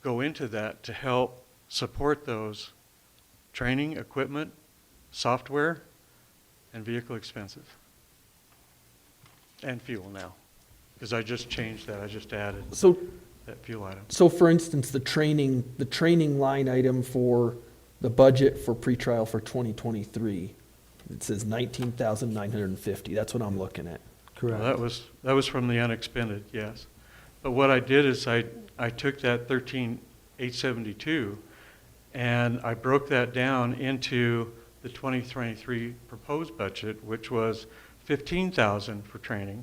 go into that to help support those training, equipment, software, and vehicle expenses. And fuel now, because I just changed that, I just added So, that fuel item. so for instance, the training line item for the budget for pretrial for 2023, it says 19,950. That's what I'm looking at. Correct. Well, that was from the unexpended, yes. But what I did is I took that 13,872 and I broke that down into the 2023 proposed budget, which was 15,000 for training,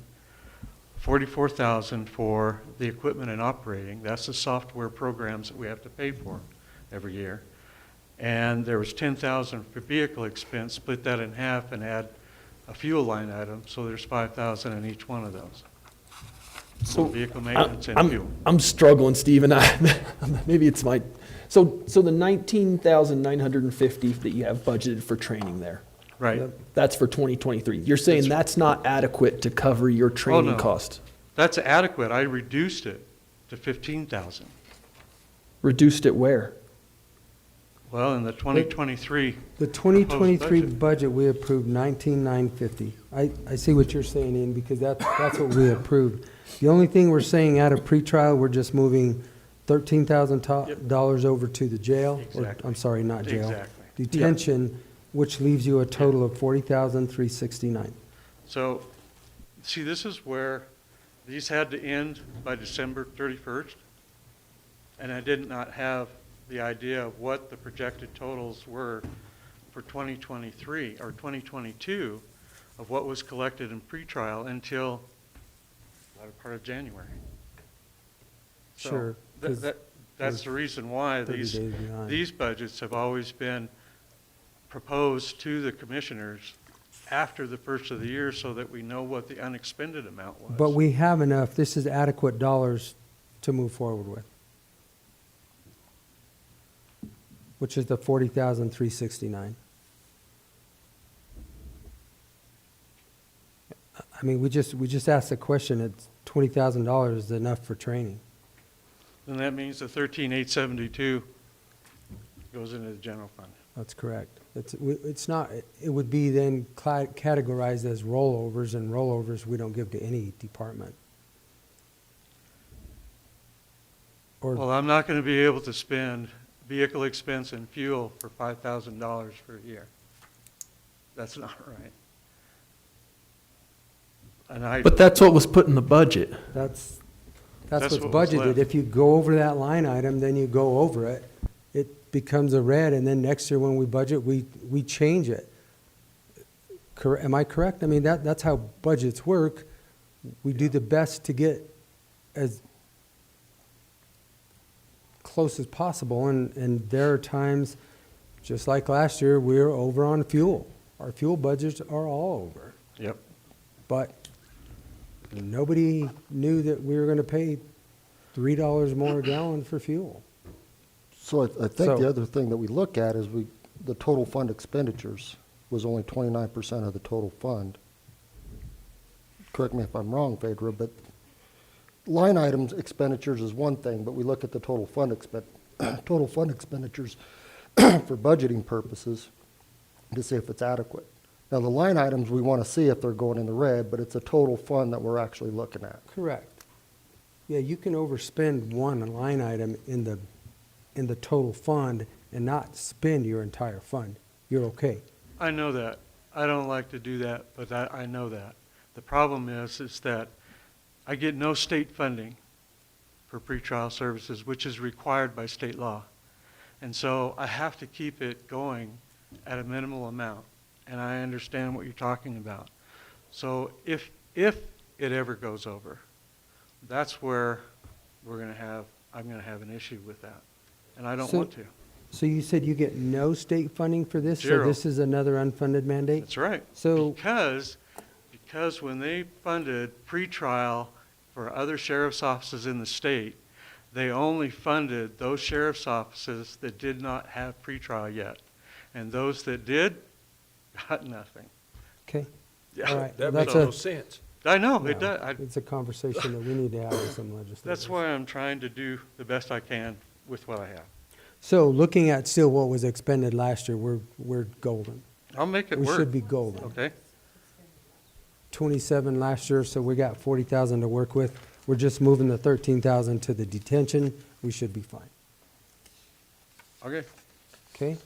44,000 for the equipment and operating. That's the software programs that we have to pay for every year. And there was 10,000 for vehicle expense, split that in half and add a fuel line item, so there's 5,000 in each one of those. So Vehicle maintenance and fuel. I'm struggling, Steve, and maybe it's my, so the 19,950 that you have budgeted for training there, Right. that's for 2023. You're saying that's not adequate to cover your training no. cost? That's adequate. I reduced it to 15,000. Reduced it where? Well, in the 2023. The 2023 budget. budget, we approved 19,950. I see what you're saying, Ian, because that's what we approved. The only thing we're saying out of pretrial, we're just moving $13,000 over to the jail. or- Exactly. I'm sorry, not jail. Exactly. Detention, which leaves you a total of 40,369. So, see, this is where these had to end by December 31st. And I did not have the idea of what the projected totals were for 2023 or 2022 of what was collected in pretrial until latter part of January. So Sure, 'cause That's the reason why 30 days behind. these budgets have always been proposed to the commissioners after the first of the year so that we know what the unexpended amount was. But we have enough, this is adequate dollars to move forward with. Which is the 40,369. I mean, we just asked the question, it's $20,000 is enough for training. And that means the 13,872 goes into the general fund. That's correct. It's not, it would be then categorized as rollovers, and rollovers we don't give to any department. Or, Well, I'm not going to be able to spend vehicle expense and fuel for $5,000 for a year. That's not right. And But that's what was put in the budget. that's That's what's what was budgeted. left. If you go over that line item, then you go over it. It becomes a red, and then next year when we budget, we change it. Am I correct? I mean, that's how budgets work. We do the best to get as close as possible, and there are times, just like last year, we're over on fuel. Our fuel budgets are all over. Yep. But nobody knew that we were going to pay $3 more a gallon for fuel. So I think So- the other thing that we look at is the total fund expenditures was only 29% of the total fund. Correct me if I'm wrong, Faedra, but line items expenditures is one thing, but we look at the total fund expenditures for budgeting purposes to see if it's adequate. Now, the line items, we want to see if they're going in the red, but it's a total fund that we're actually looking at. Correct. Yeah, you can overspend one line item in the total fund and not spend your entire fund. You're okay. I know that. I don't like to do that, but I know that. The problem is that I get no state funding for pretrial services, which is required by state law. And so I have to keep it going at a minimal amount. And I understand what you're talking about. So if it ever goes over, that's where I'm going to have an issue with that. And I don't want to. So you said you get no state funding for this? Zero. So this is another unfunded mandate? That's right. So, Because when they funded pretrial for other sheriff's offices in the state, they only funded those sheriff's offices that did not have pretrial yet. And those that did got nothing. okay. Yeah. All right. That Well, makes that's no sense. I know, No, it does. It's a conversation that we need to have with some legislators. That's why I'm trying to do the best I can with what I have. So looking at still what was expended last year, we're golden. I'll make it We work. should be golden. Okay? 27 last year, so we got 40,000 to work with. We're just moving the 13,000 to the detention. We should be fine. Okay. Okay?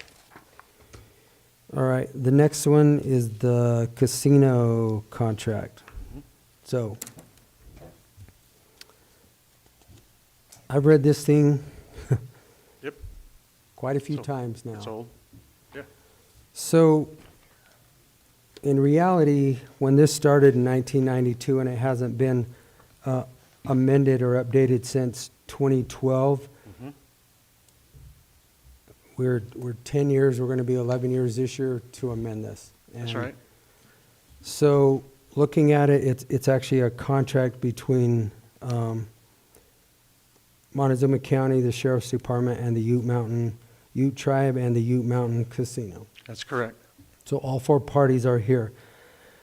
All right, the next one is the casino contract. So, I've read this thing Yep. quite a few So, times now. It's old. Yeah. So, in reality, when this started in 1992 and it hasn't been amended or updated since 2012, we're 10 years, we're going to be 11 years this year to amend this. That's And right. So, looking at it, it's actually a contract between Montezuma County, the Sheriff's Department, and the Ute Tribe and the Ute Mountain Casino. That's correct. So all four parties are here.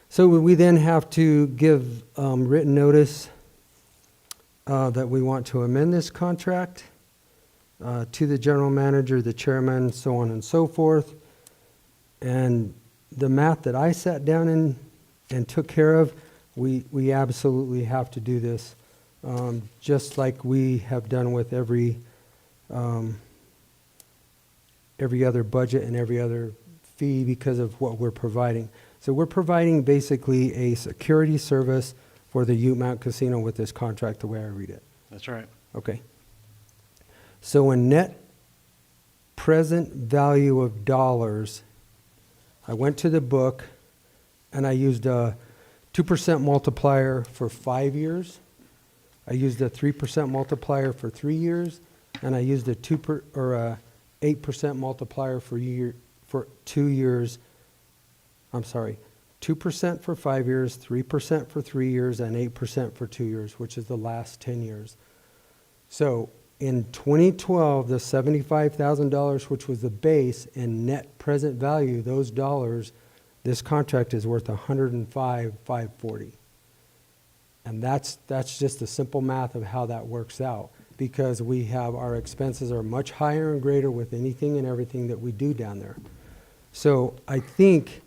So we then have to give written notice that we want to amend this contract to the general manager, the chairman, so on and so forth. And the math that I sat down and took care of, we absolutely have to do this, just like we have done with every other budget and every other fee because of what we're providing. So we're providing basically a security service for the Ute Mountain Casino with this contract, the way I read it. That's right. Okay. So in net present value of dollars, I went to the book and I used a 2% multiplier for 5 years. I used a 3% multiplier for 3 years, and I used a 8% multiplier for 2 years. I'm sorry, 2% for 5 years, 3% for 3 years, and 8% for 2 years, which is the last 10 years. So in 2012, the $75,000, which was the base and net present value, those dollars, this contract is worth $105,540. And that's just the simple math of how that works out, because we have, our expenses are much higher and greater with anything and everything that we do down there. So I think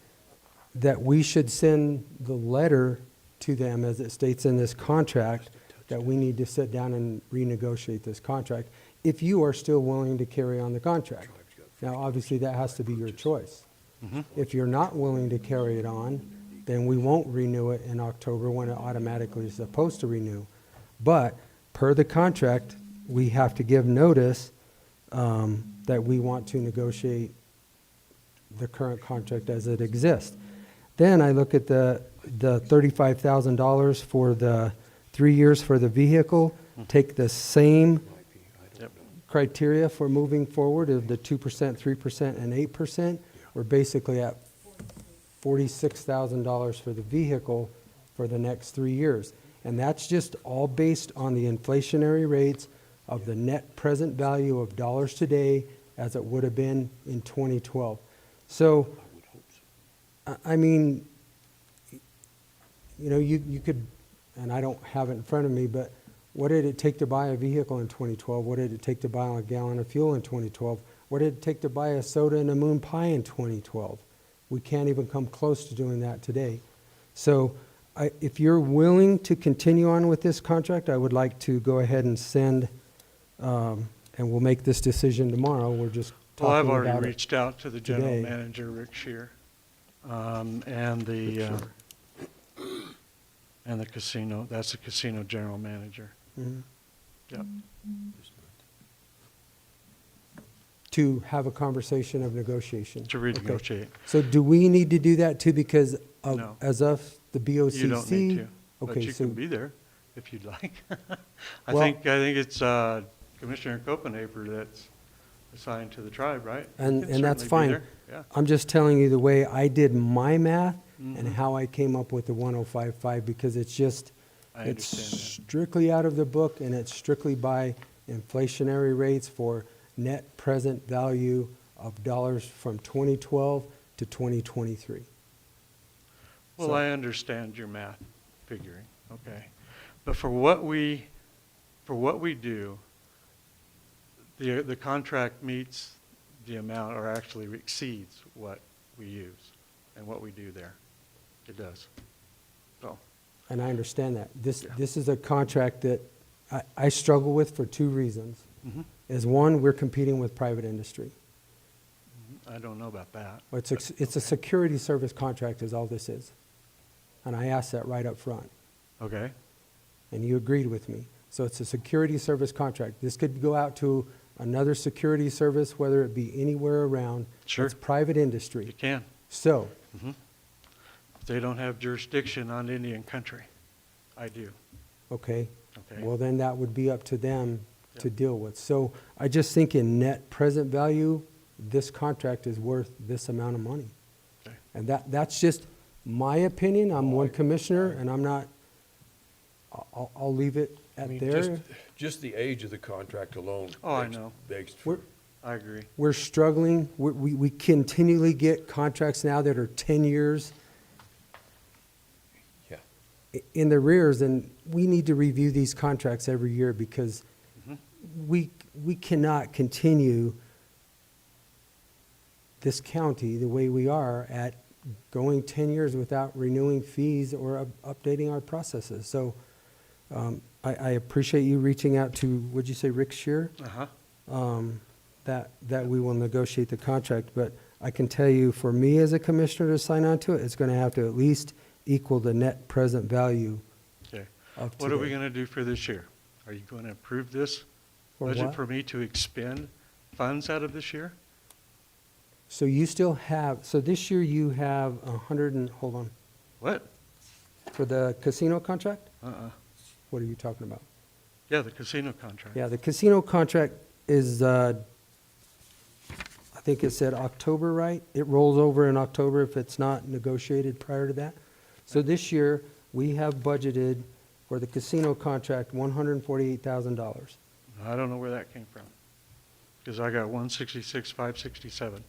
that we should send the letter to them, as it states in this contract, that we need to sit down and renegotiate this contract, if you are still willing to carry on the contract. Now, obviously, that has to be your choice. If you're not willing to carry it on, then we won't renew it in October when it automatically is supposed to renew. But per the contract, we have to give notice that we want to negotiate the current contract as it exists. Then I look at the $35,000 for the 3 years for the vehicle, take the same criteria for moving forward of the 2%, 3%, and 8%. We're basically at $46,000 for the vehicle for the next 3 years. And that's just all based on the inflationary rates of the net present value of dollars today as it would have been in 2012. So, I mean, you know, you could, and I don't have it in front of me, but what did it take to buy a vehicle in 2012? What did it take to buy a gallon of fuel in 2012? What did it take to buy a soda and a moon pie in 2012? We can't even come close to doing that today. So if you're willing to continue on with this contract, I would like to go ahead and send, and we'll make this decision tomorrow. We're just Well, talking I've about already it reached out to the general today. manager, Rick Shear, and the casino, that's the casino general manager. Mhm. Yep. To have a conversation of negotiation. To Okay. renegotiate. So do we need to do that too because of, No. as of the BOCC? You don't need to, but Okay, you so, can be there if you'd like. I Well- think it's Commissioner Copenaper that's assigned to the tribe, right? You and can that's certainly be fine. there. Yeah. I'm just telling you the way I did my math and Mhm. how I came up with the 105.5 because it's just, I it's understand strictly out of the book and it's strictly by inflationary rates for net present value of dollars from 2012 to 2023. Well, So- I understand your math figuring, okay. But for what we do, the contract meets the amount or actually exceeds what we use and what we do there. It does. So, And I understand that. This, Yeah. this is a contract that I struggle with for two reasons. Mhm. Is one, we're competing with private industry. I don't know about that. Well, it's a security service contract is all this is. And I asked that right up front, Okay, and you agreed with me. So it's a security service contract. This could go out to another security service, whether it be anywhere around. Sure. It's private you industry. can. So, They don't have jurisdiction on Indian country. I do. okay, Okay. well, then that would be up to them to Yep. deal with. So I just think in net present value, this contract is worth this amount of money. Okay. And that's just my opinion. I'm one commissioner, and I'm not, I'll leave it I at mean, there. just the age of the contract alone. Oh, I know. Begs for, We're, I agree. we're struggling. We continually get contracts now that are 10 years yeah. in the rears, and we need to review these contracts every year because we cannot continue this county the way we are at going 10 years without renewing fees or updating our processes. So I appreciate you reaching out to, what'd you say, Rick Shear? Uh-huh. That we will negotiate the contract. But I can tell you, for me as a commissioner to sign on to it, it's going to have to at least equal the net present value Okay. of today. What are we going to do for this year? Are you going to approve this For budget what? for me to expend funds out of this year? So you still have, so this year you have 100 and, hold on, What? for the casino contract? Uh-uh. What are you talking about? Yeah, the casino contract. Yeah, the casino contract is, I think it said October, right? It rolls over in October if it's not negotiated prior to that. So this year, we have budgeted for the casino contract $148,000. I don't know where that came from, because I got 166, 567.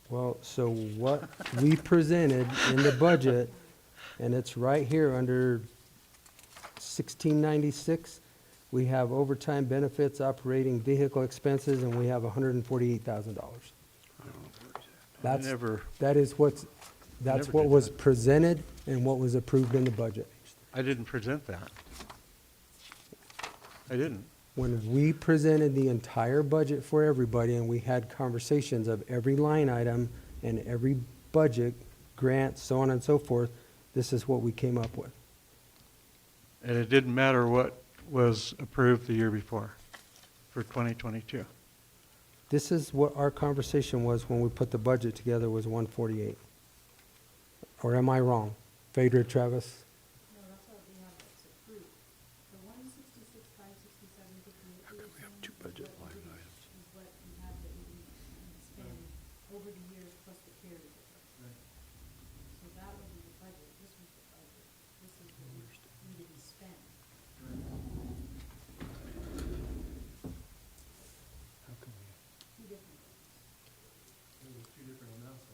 Well, so what we presented in the budget, and it's right here under 1696, we have overtime benefits, operating vehicle expenses, and we have $148,000. That's, that is what's, that's Never what did was that. presented and what was approved in the budget. I didn't present that. I didn't. When we presented the entire budget for everybody and we had conversations of every line item and every budget, grant, so on and so forth, this is what we came up with. And it didn't matter what was approved the year before for 2022. This is what our conversation was when we put the budget together, was 148. Or am I wrong? Faedra, Travis? No, that's what we have that's approved. The 166, 567, 58. We have two budget line items. Is what we have that we spend over the years plus the carries. So that would be the budget. This was the budget. This is what we didn't spend. Two different things. Two different amounts.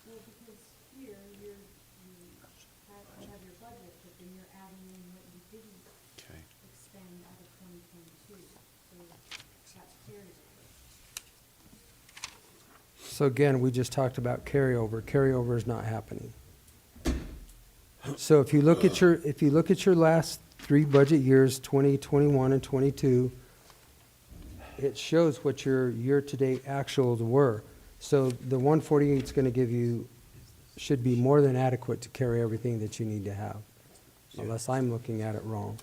Well, because here, you have your budget, but then you're adding in what you didn't expend out of 2022. So that's carried over. So again, we just talked about carryover. Carryover is not happening. So if you look at your last three budget years, 2021 and 22, it shows what your year-to-date actuals were. So the 148 is going to give you, should be more than adequate to carry everything that you need to have, unless I'm looking at it wrong.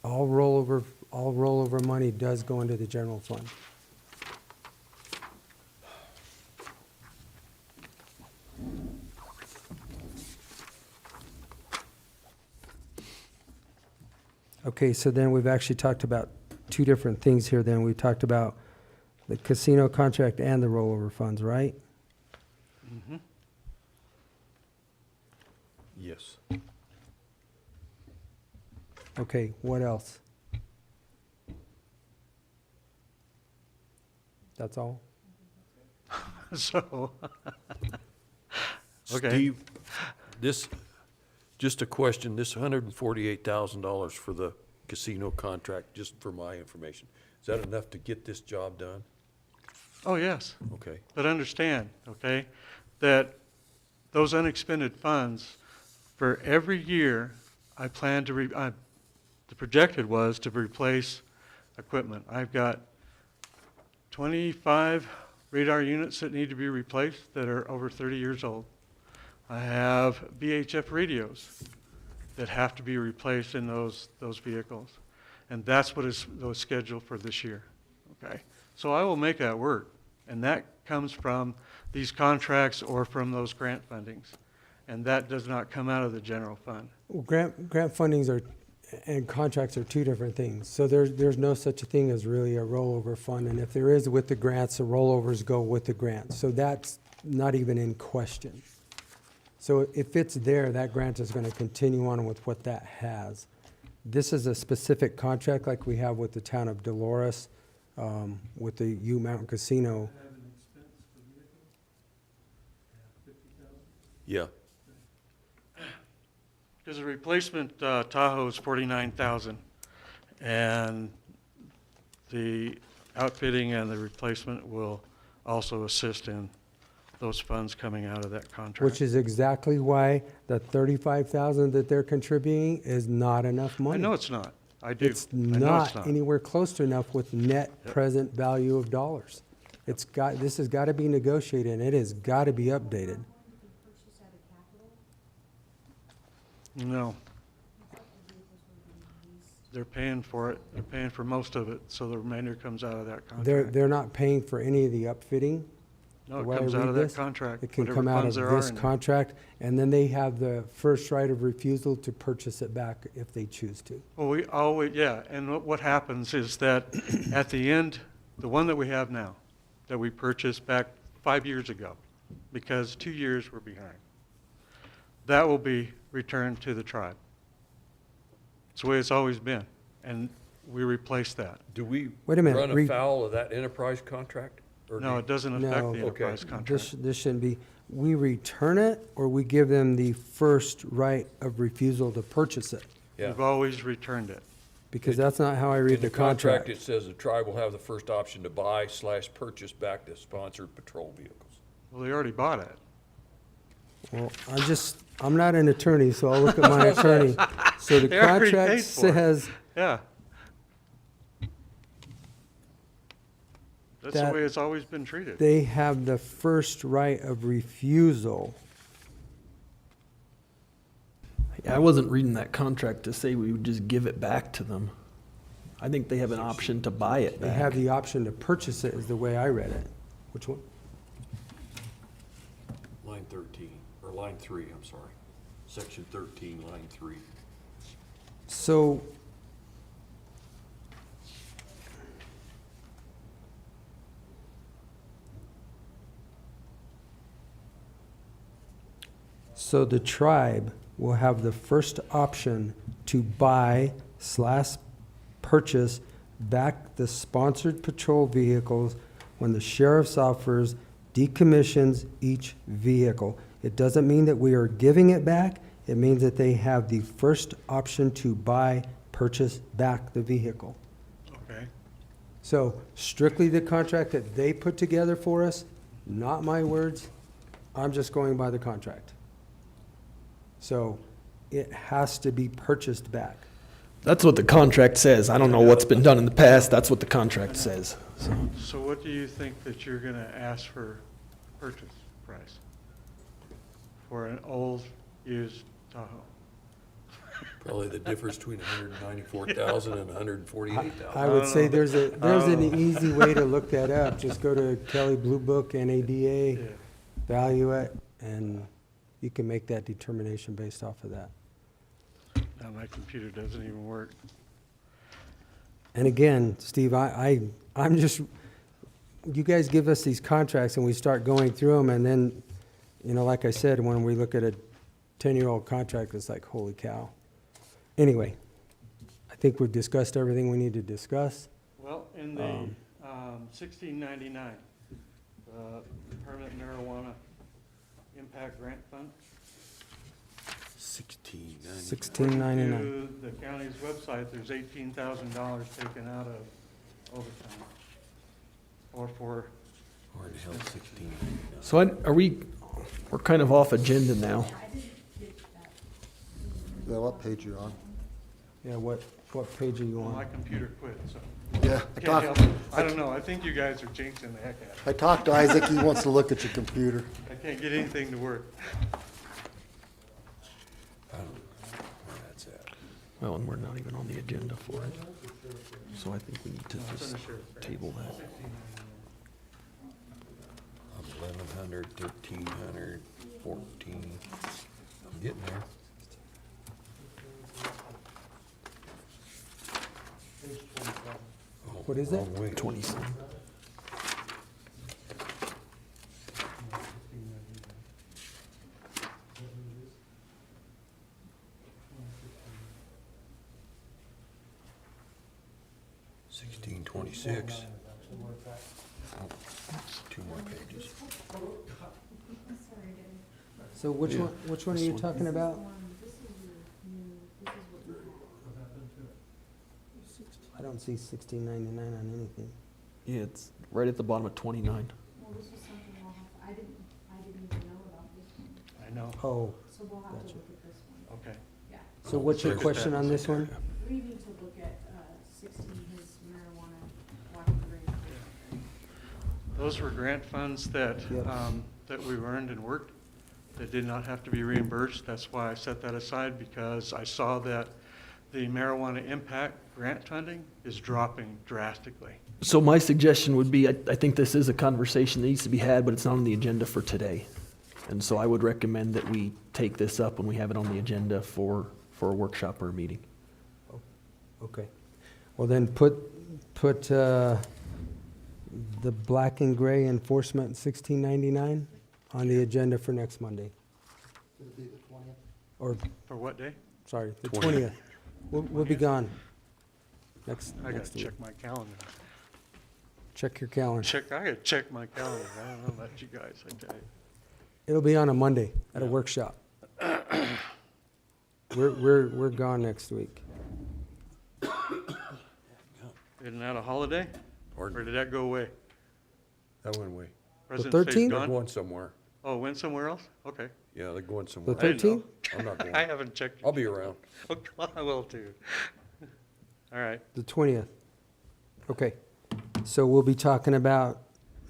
All rollover money does go into the general fund. Okay, so then we've actually talked about two different things here then. We talked about the casino contract and the rollover funds, right? Mm-hmm. Yes. Okay, what else? That's all? So, okay. Steve, just a question, this $148,000 for the casino contract, just for my information, is that enough to get this job done? Oh, yes. Okay. But understand, okay, that those unexpended funds, for every year, I plan to, the projected was to replace equipment. I've got 25 radar units that need to be replaced that are over 30 years old. I have VHF radios that have to be replaced in those vehicles. And that's what is scheduled for this year, okay? So I will make that work. And that comes from these contracts or from those grant fundings. And that does not come out of the general fund. Well, grant fundings and contracts are two different things. So there's no such a thing as really a rollover fund. And if there is with the grants, the rollovers go with the grants. So that's not even in question. So if it's there, that grant is going to continue on with what that has. This is a specific contract like we have with the town of Dolores, with the U Mountain Casino. Yeah. Because the replacement Tahoe is $49,000, and the outfitting and the replacement will also assist in those funds coming out of that contract. Which is exactly why the $35,000 that they're contributing is not enough money. I know it's not. I do. It's I know not not. anywhere close to enough with net Yep. present value of dollars. This has got to be negotiated, and it has got to be updated. No. They're paying for it. They're paying for most of it, so the remainder comes out of that contract. They're not paying for any of the upfitting. No, The it way I comes out read of this, that contract. It can whatever come out of funds there are this in there. contract, and then they have the first right of refusal to purchase it back if they choose to. Well, we always, yeah, and what happens is that at the end, the one that we have now, that we purchased back 5 years ago, because 2 years we're behind, that will be returned to the tribe. It's the way it's always been, and we replace that. Do we Wait a minute, run afoul of that enterprise contract? Or do No, you- it doesn't affect No. the enterprise contract. This shouldn't be, we return it, or we give them the first right of refusal to purchase it? Yeah. We've always returned it. Because that's not how I read In the contract. it says the tribe will have the first option to buy/purchase back the sponsored patrol vehicles. Well, they already bought it. Well, I'm not an attorney, so I'll look at my attorney. So the They already contract paid for it. says Yeah. That's the that way it's always been treated. they have the first right of refusal. I wasn't reading that contract to say we would just give it back to them. I think they have an option to buy it They back. have the option to purchase it, is the way I read it. Which one? Line 13, or line 3, I'm sorry. Section 13, line 3. So the tribe will have the first option to buy/purchase back the sponsored patrol vehicles when the sheriff's office decommissions each vehicle. It doesn't mean that we are giving it back. It means that they have the first option to purchase back the vehicle. Okay. So strictly the contract that they put together for us, not my words. I'm just going by the contract. So it has to be purchased back. That's what the contract says. I don't know what's been done in the past. That's what the contract says. So, So what do you think that you're gonna ask for purchase price for an old used Tahoe? Probably the difference between 194,000 and 148,000. I would say there's an know. easy way to look that up. Just go to Kelly Blue Book, NADA, Yeah. value it, and you can make that determination based off of that. Now my computer doesn't even work. And again, Steve, I'm just, you guys give us these contracts and we start going through them, and then, like I said, when we look at a 10-year-old contract, it's like, holy cow. Anyway, I think we've discussed everything we need to discuss. Well, in the 1699, permanent marijuana impact grant fund. 1699. To the county's website, there's $18,000 taken out of overtime. Or for, Or in hell, 16. so we're kind of off agenda now. Yeah, what page you on? Yeah, what page are you well, my on? computer quit, so. Yeah, Can't help it. I don't know, I think you guys are jinxing the heck out of it. I talked to Isaac, he wants to look at your computer. I can't get anything to work. I don't know where that's at. Well, and we're not even on the agenda for it. So I think we need to just table that. 1,100, 1,300, 14. I'm getting there. Oh, What is it? wrong way. 27. $16.26. Oh, 2 more pages. So which one are you talking about? I don't see 1699 on anything. Yeah, it's right at the bottom of 29. Well, this is something I didn't even know about this one. I know, Oh, So we'll have Gotcha. to look at this one. okay. Yeah. so what's your There's question that. on this one? We need to look at Those were grant funds that, Yep. that we earned and worked, that did not have to be reimbursed. That's why I set that aside, because I saw that the marijuana impact grant funding is dropping drastically. So my suggestion would be, I think this is a conversation that needs to be had, but it's not on the agenda for today. And so I would recommend that we take this up when we have it on the agenda for a workshop or a meeting. Okay. Well, then put the black and gray enforcement 1699 on the agenda for next Monday. Or, For what day? sorry, the 20th. We'll be gone. I gotta next week. check my calendar. Check your calendar. I gotta check my calendar. I don't know about you guys, I tell you. It'll be on a Monday at a workshop. We're gone next week. Isn't that a holiday? Or did that go away? That went away. President's Day's 13th? They're gone? going somewhere. Oh, went somewhere else? Okay. Yeah, they're going somewhere. The I didn't know. 13th? I'm not going. I haven't checked. I'll be around. Okay, I will too. All right. The 20th. Okay. So we'll be talking about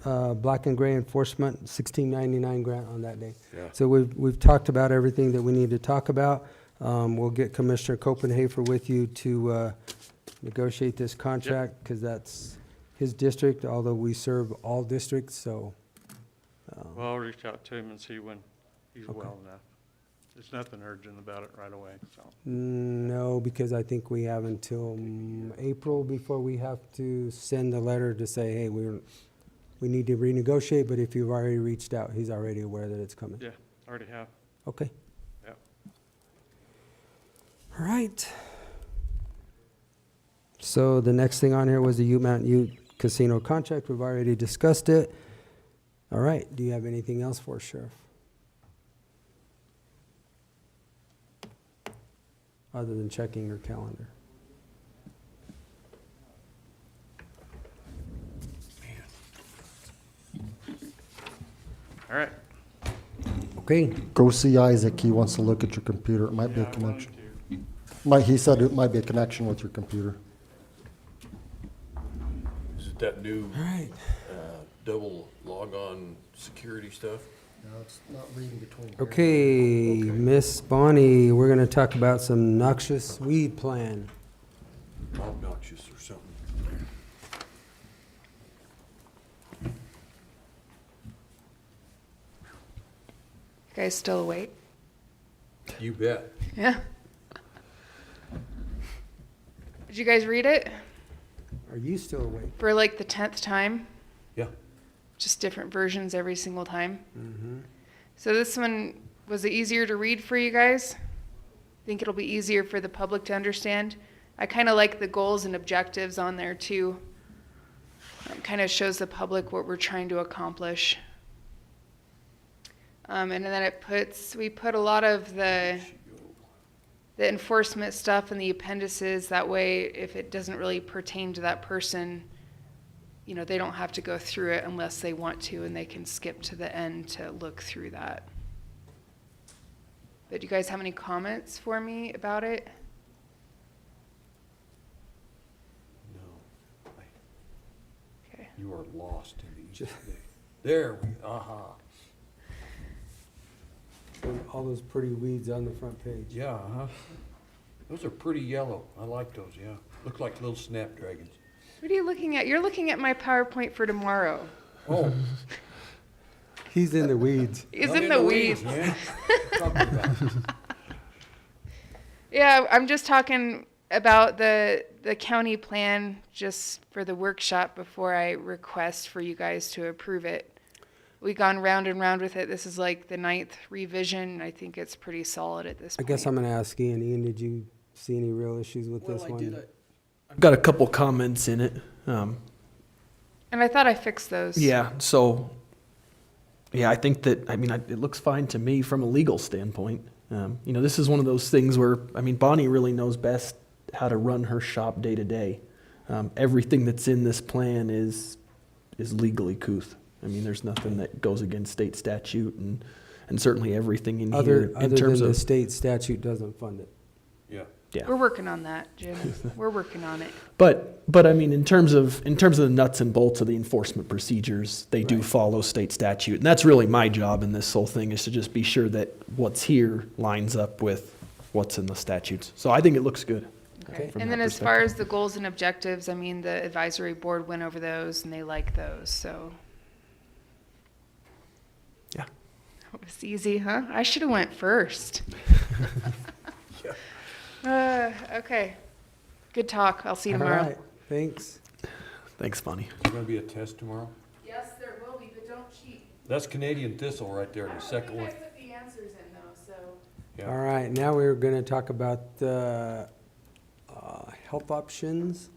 black and gray enforcement 1699 grant on that day. Yeah. So we've talked about everything that we need to talk about. We'll get Commissioner Copenhaver with you to negotiate this contract, because that's his district, although we serve all districts, so. Well, I'll reach out to him and see when he's Okay. well enough. There's nothing urgent about it right away, so. No, because I think we have until April before we have to send the letter to say, hey, we need to renegotiate, but if you've already reached out, he's already aware that it's coming. Yeah, already have. Okay. Yep. All right. So the next thing on here was the Mountain Ute Casino contract. We've already discussed it. All right. Do you have anything else for us, Sheriff? Other than checking your calendar. All right. Okay. Go see Isaac, he wants to look at your computer, it might be a Yeah, I wanted connection. He said it might be a connection with your computer. Is it that new All right. double log-on security stuff? No, it's not reading between. Okay, Miss Bonnie, we're going to talk about some Noxious Weed Plan. Obnoxious or something. You guys still awake? You bet. Yeah. Did you guys read it Are you still awake? for like the 10th time? Yeah. Just different versions every single time. Mm-hmm. So this one, was it easier to read for you guys? Think it'll be easier for the public to understand? I kind of like the goals and objectives on there too. Kind of shows the public what we're trying to accomplish. And then we put a lot of the enforcement stuff in the appendices. That way, if it doesn't really pertain to that person, you know, they don't have to go through it unless they want to, and they can skip to the end to look through that. But do you guys have any comments for me about it? No. Okay. You are lost in the East Bay. There we, All those pretty weeds on the front page. Yeah, Those are pretty yellow. I like those, yeah. Look like little snapdragons. What are you looking at? You're looking at my PowerPoint for tomorrow. Oh. He's in the weeds. He's Not in the weeds. man. Talking about it. Yeah, I'm just talking about the county plan just for the workshop before I request for you guys to approve it. We've gone round and round with it. This is like the 9th revision. I think it's pretty solid at this I point. guess I'm going to ask Ian. Ian, did you see any real issues with this one? I've got a couple comments in it. And I thought I fixed those. Yeah, so, yeah, I think that, it looks fine to me from a legal standpoint. This is one of those things where, Bonnie really knows best how to run her shop day to day. Everything that's in this plan is legally couth. There's nothing that goes against state statute, and certainly everything in here in Other terms than the of. state statute doesn't fund it. Yeah. Yeah. We're working on that, Jim. We're working on it. But I mean, in terms of the nuts and bolts of the enforcement procedures, they do follow state statute, and that's really my job in this whole thing, is to just be sure that what's here lines up with what's in the statutes. So I think it looks good. Okay. from And that then as far perspective. as the goals and objectives, I mean, the advisory board went over those and they like those, so. Yeah. That was easy, huh? I should have went first. Okay. Good talk. I'll see you All tomorrow. right, thanks. Thanks, Bonnie. Is there going to be a test tomorrow? Yes, there will be, but don't cheat. That's Canadian thistle right there, the second one. put the answers in though, so. Yeah. All right, now we're going to talk about health options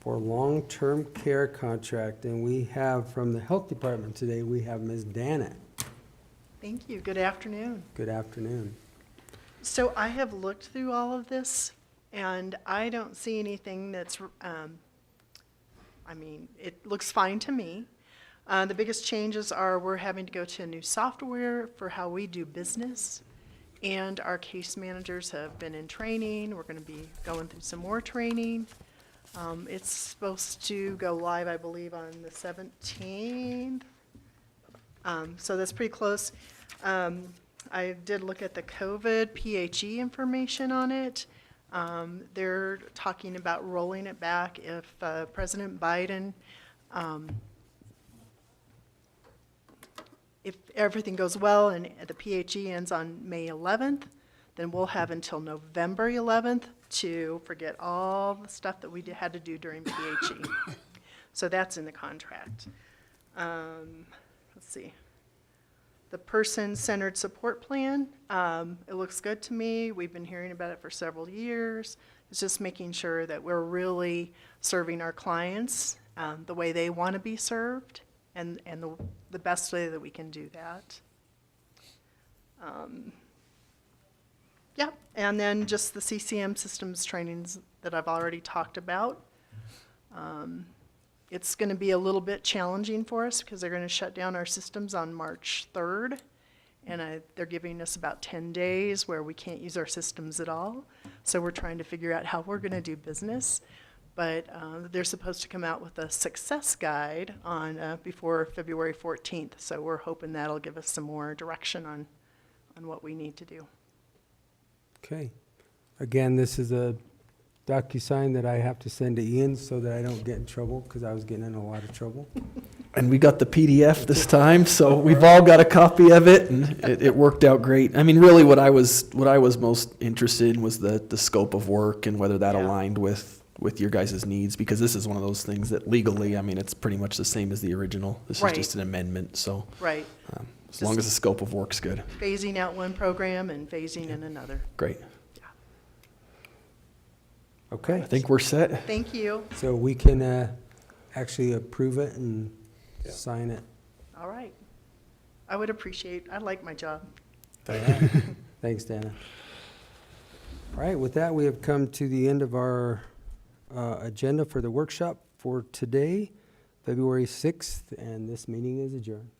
for long-term care contract. And we have, from the health department today, we have Ms. Dana. Thank you. Good afternoon. Good afternoon. So I have looked through all of this, and I don't see anything that's, I mean, it looks fine to me. The biggest changes are we're having to go to a new software for how we do business, and our case managers have been in training. We're going to be going through some more training. It's supposed to go live, I believe, on the 17th. So that's pretty close. I did look at the COVID PHE information on it. They're talking about rolling it back if President Biden, if everything goes well and the PHE ends on May 11th, then we'll have until November 11th to forget all the stuff that we had to do during PHE. So that's in the contract. Let's see. The person-centered support plan, it looks good to me. We've been hearing about it for several years. It's just making sure that we're really serving our clients the way they want to be served and the best way that we can do that. Yeah, and then just the CCM systems trainings that I've already talked about. It's going to be a little bit challenging for us because they're going to shut down our systems on March 3rd. And they're giving us about 10 days where we can't use our systems at all. So we're trying to figure out how we're going to do business. But they're supposed to come out with a success guide on before February 14th. So we're hoping that'll give us some more direction on what we need to do. Okay. Again, this is a DocuSign that I have to send to Ian so that I don't get in trouble, because I was getting in a lot of trouble. And we got the PDF this time, so we've all got a copy of it, and it worked out great. I mean, really, what I was most interested in was the scope of work and whether that aligned with your guys' needs, because this is one of those things that legally, I mean, it's pretty much the same as the original. This is just an amendment, so. Right. As long as the scope of work's good. Phasing out one program and phasing in another. Great. Okay. I think we're set. Thank you. So we can actually approve it and sign it. All right. I would appreciate, I like my job. Thanks, Dana. All right, with that, we have come to the end of our agenda for the workshop for today, February 6th, and this meeting is adjourned.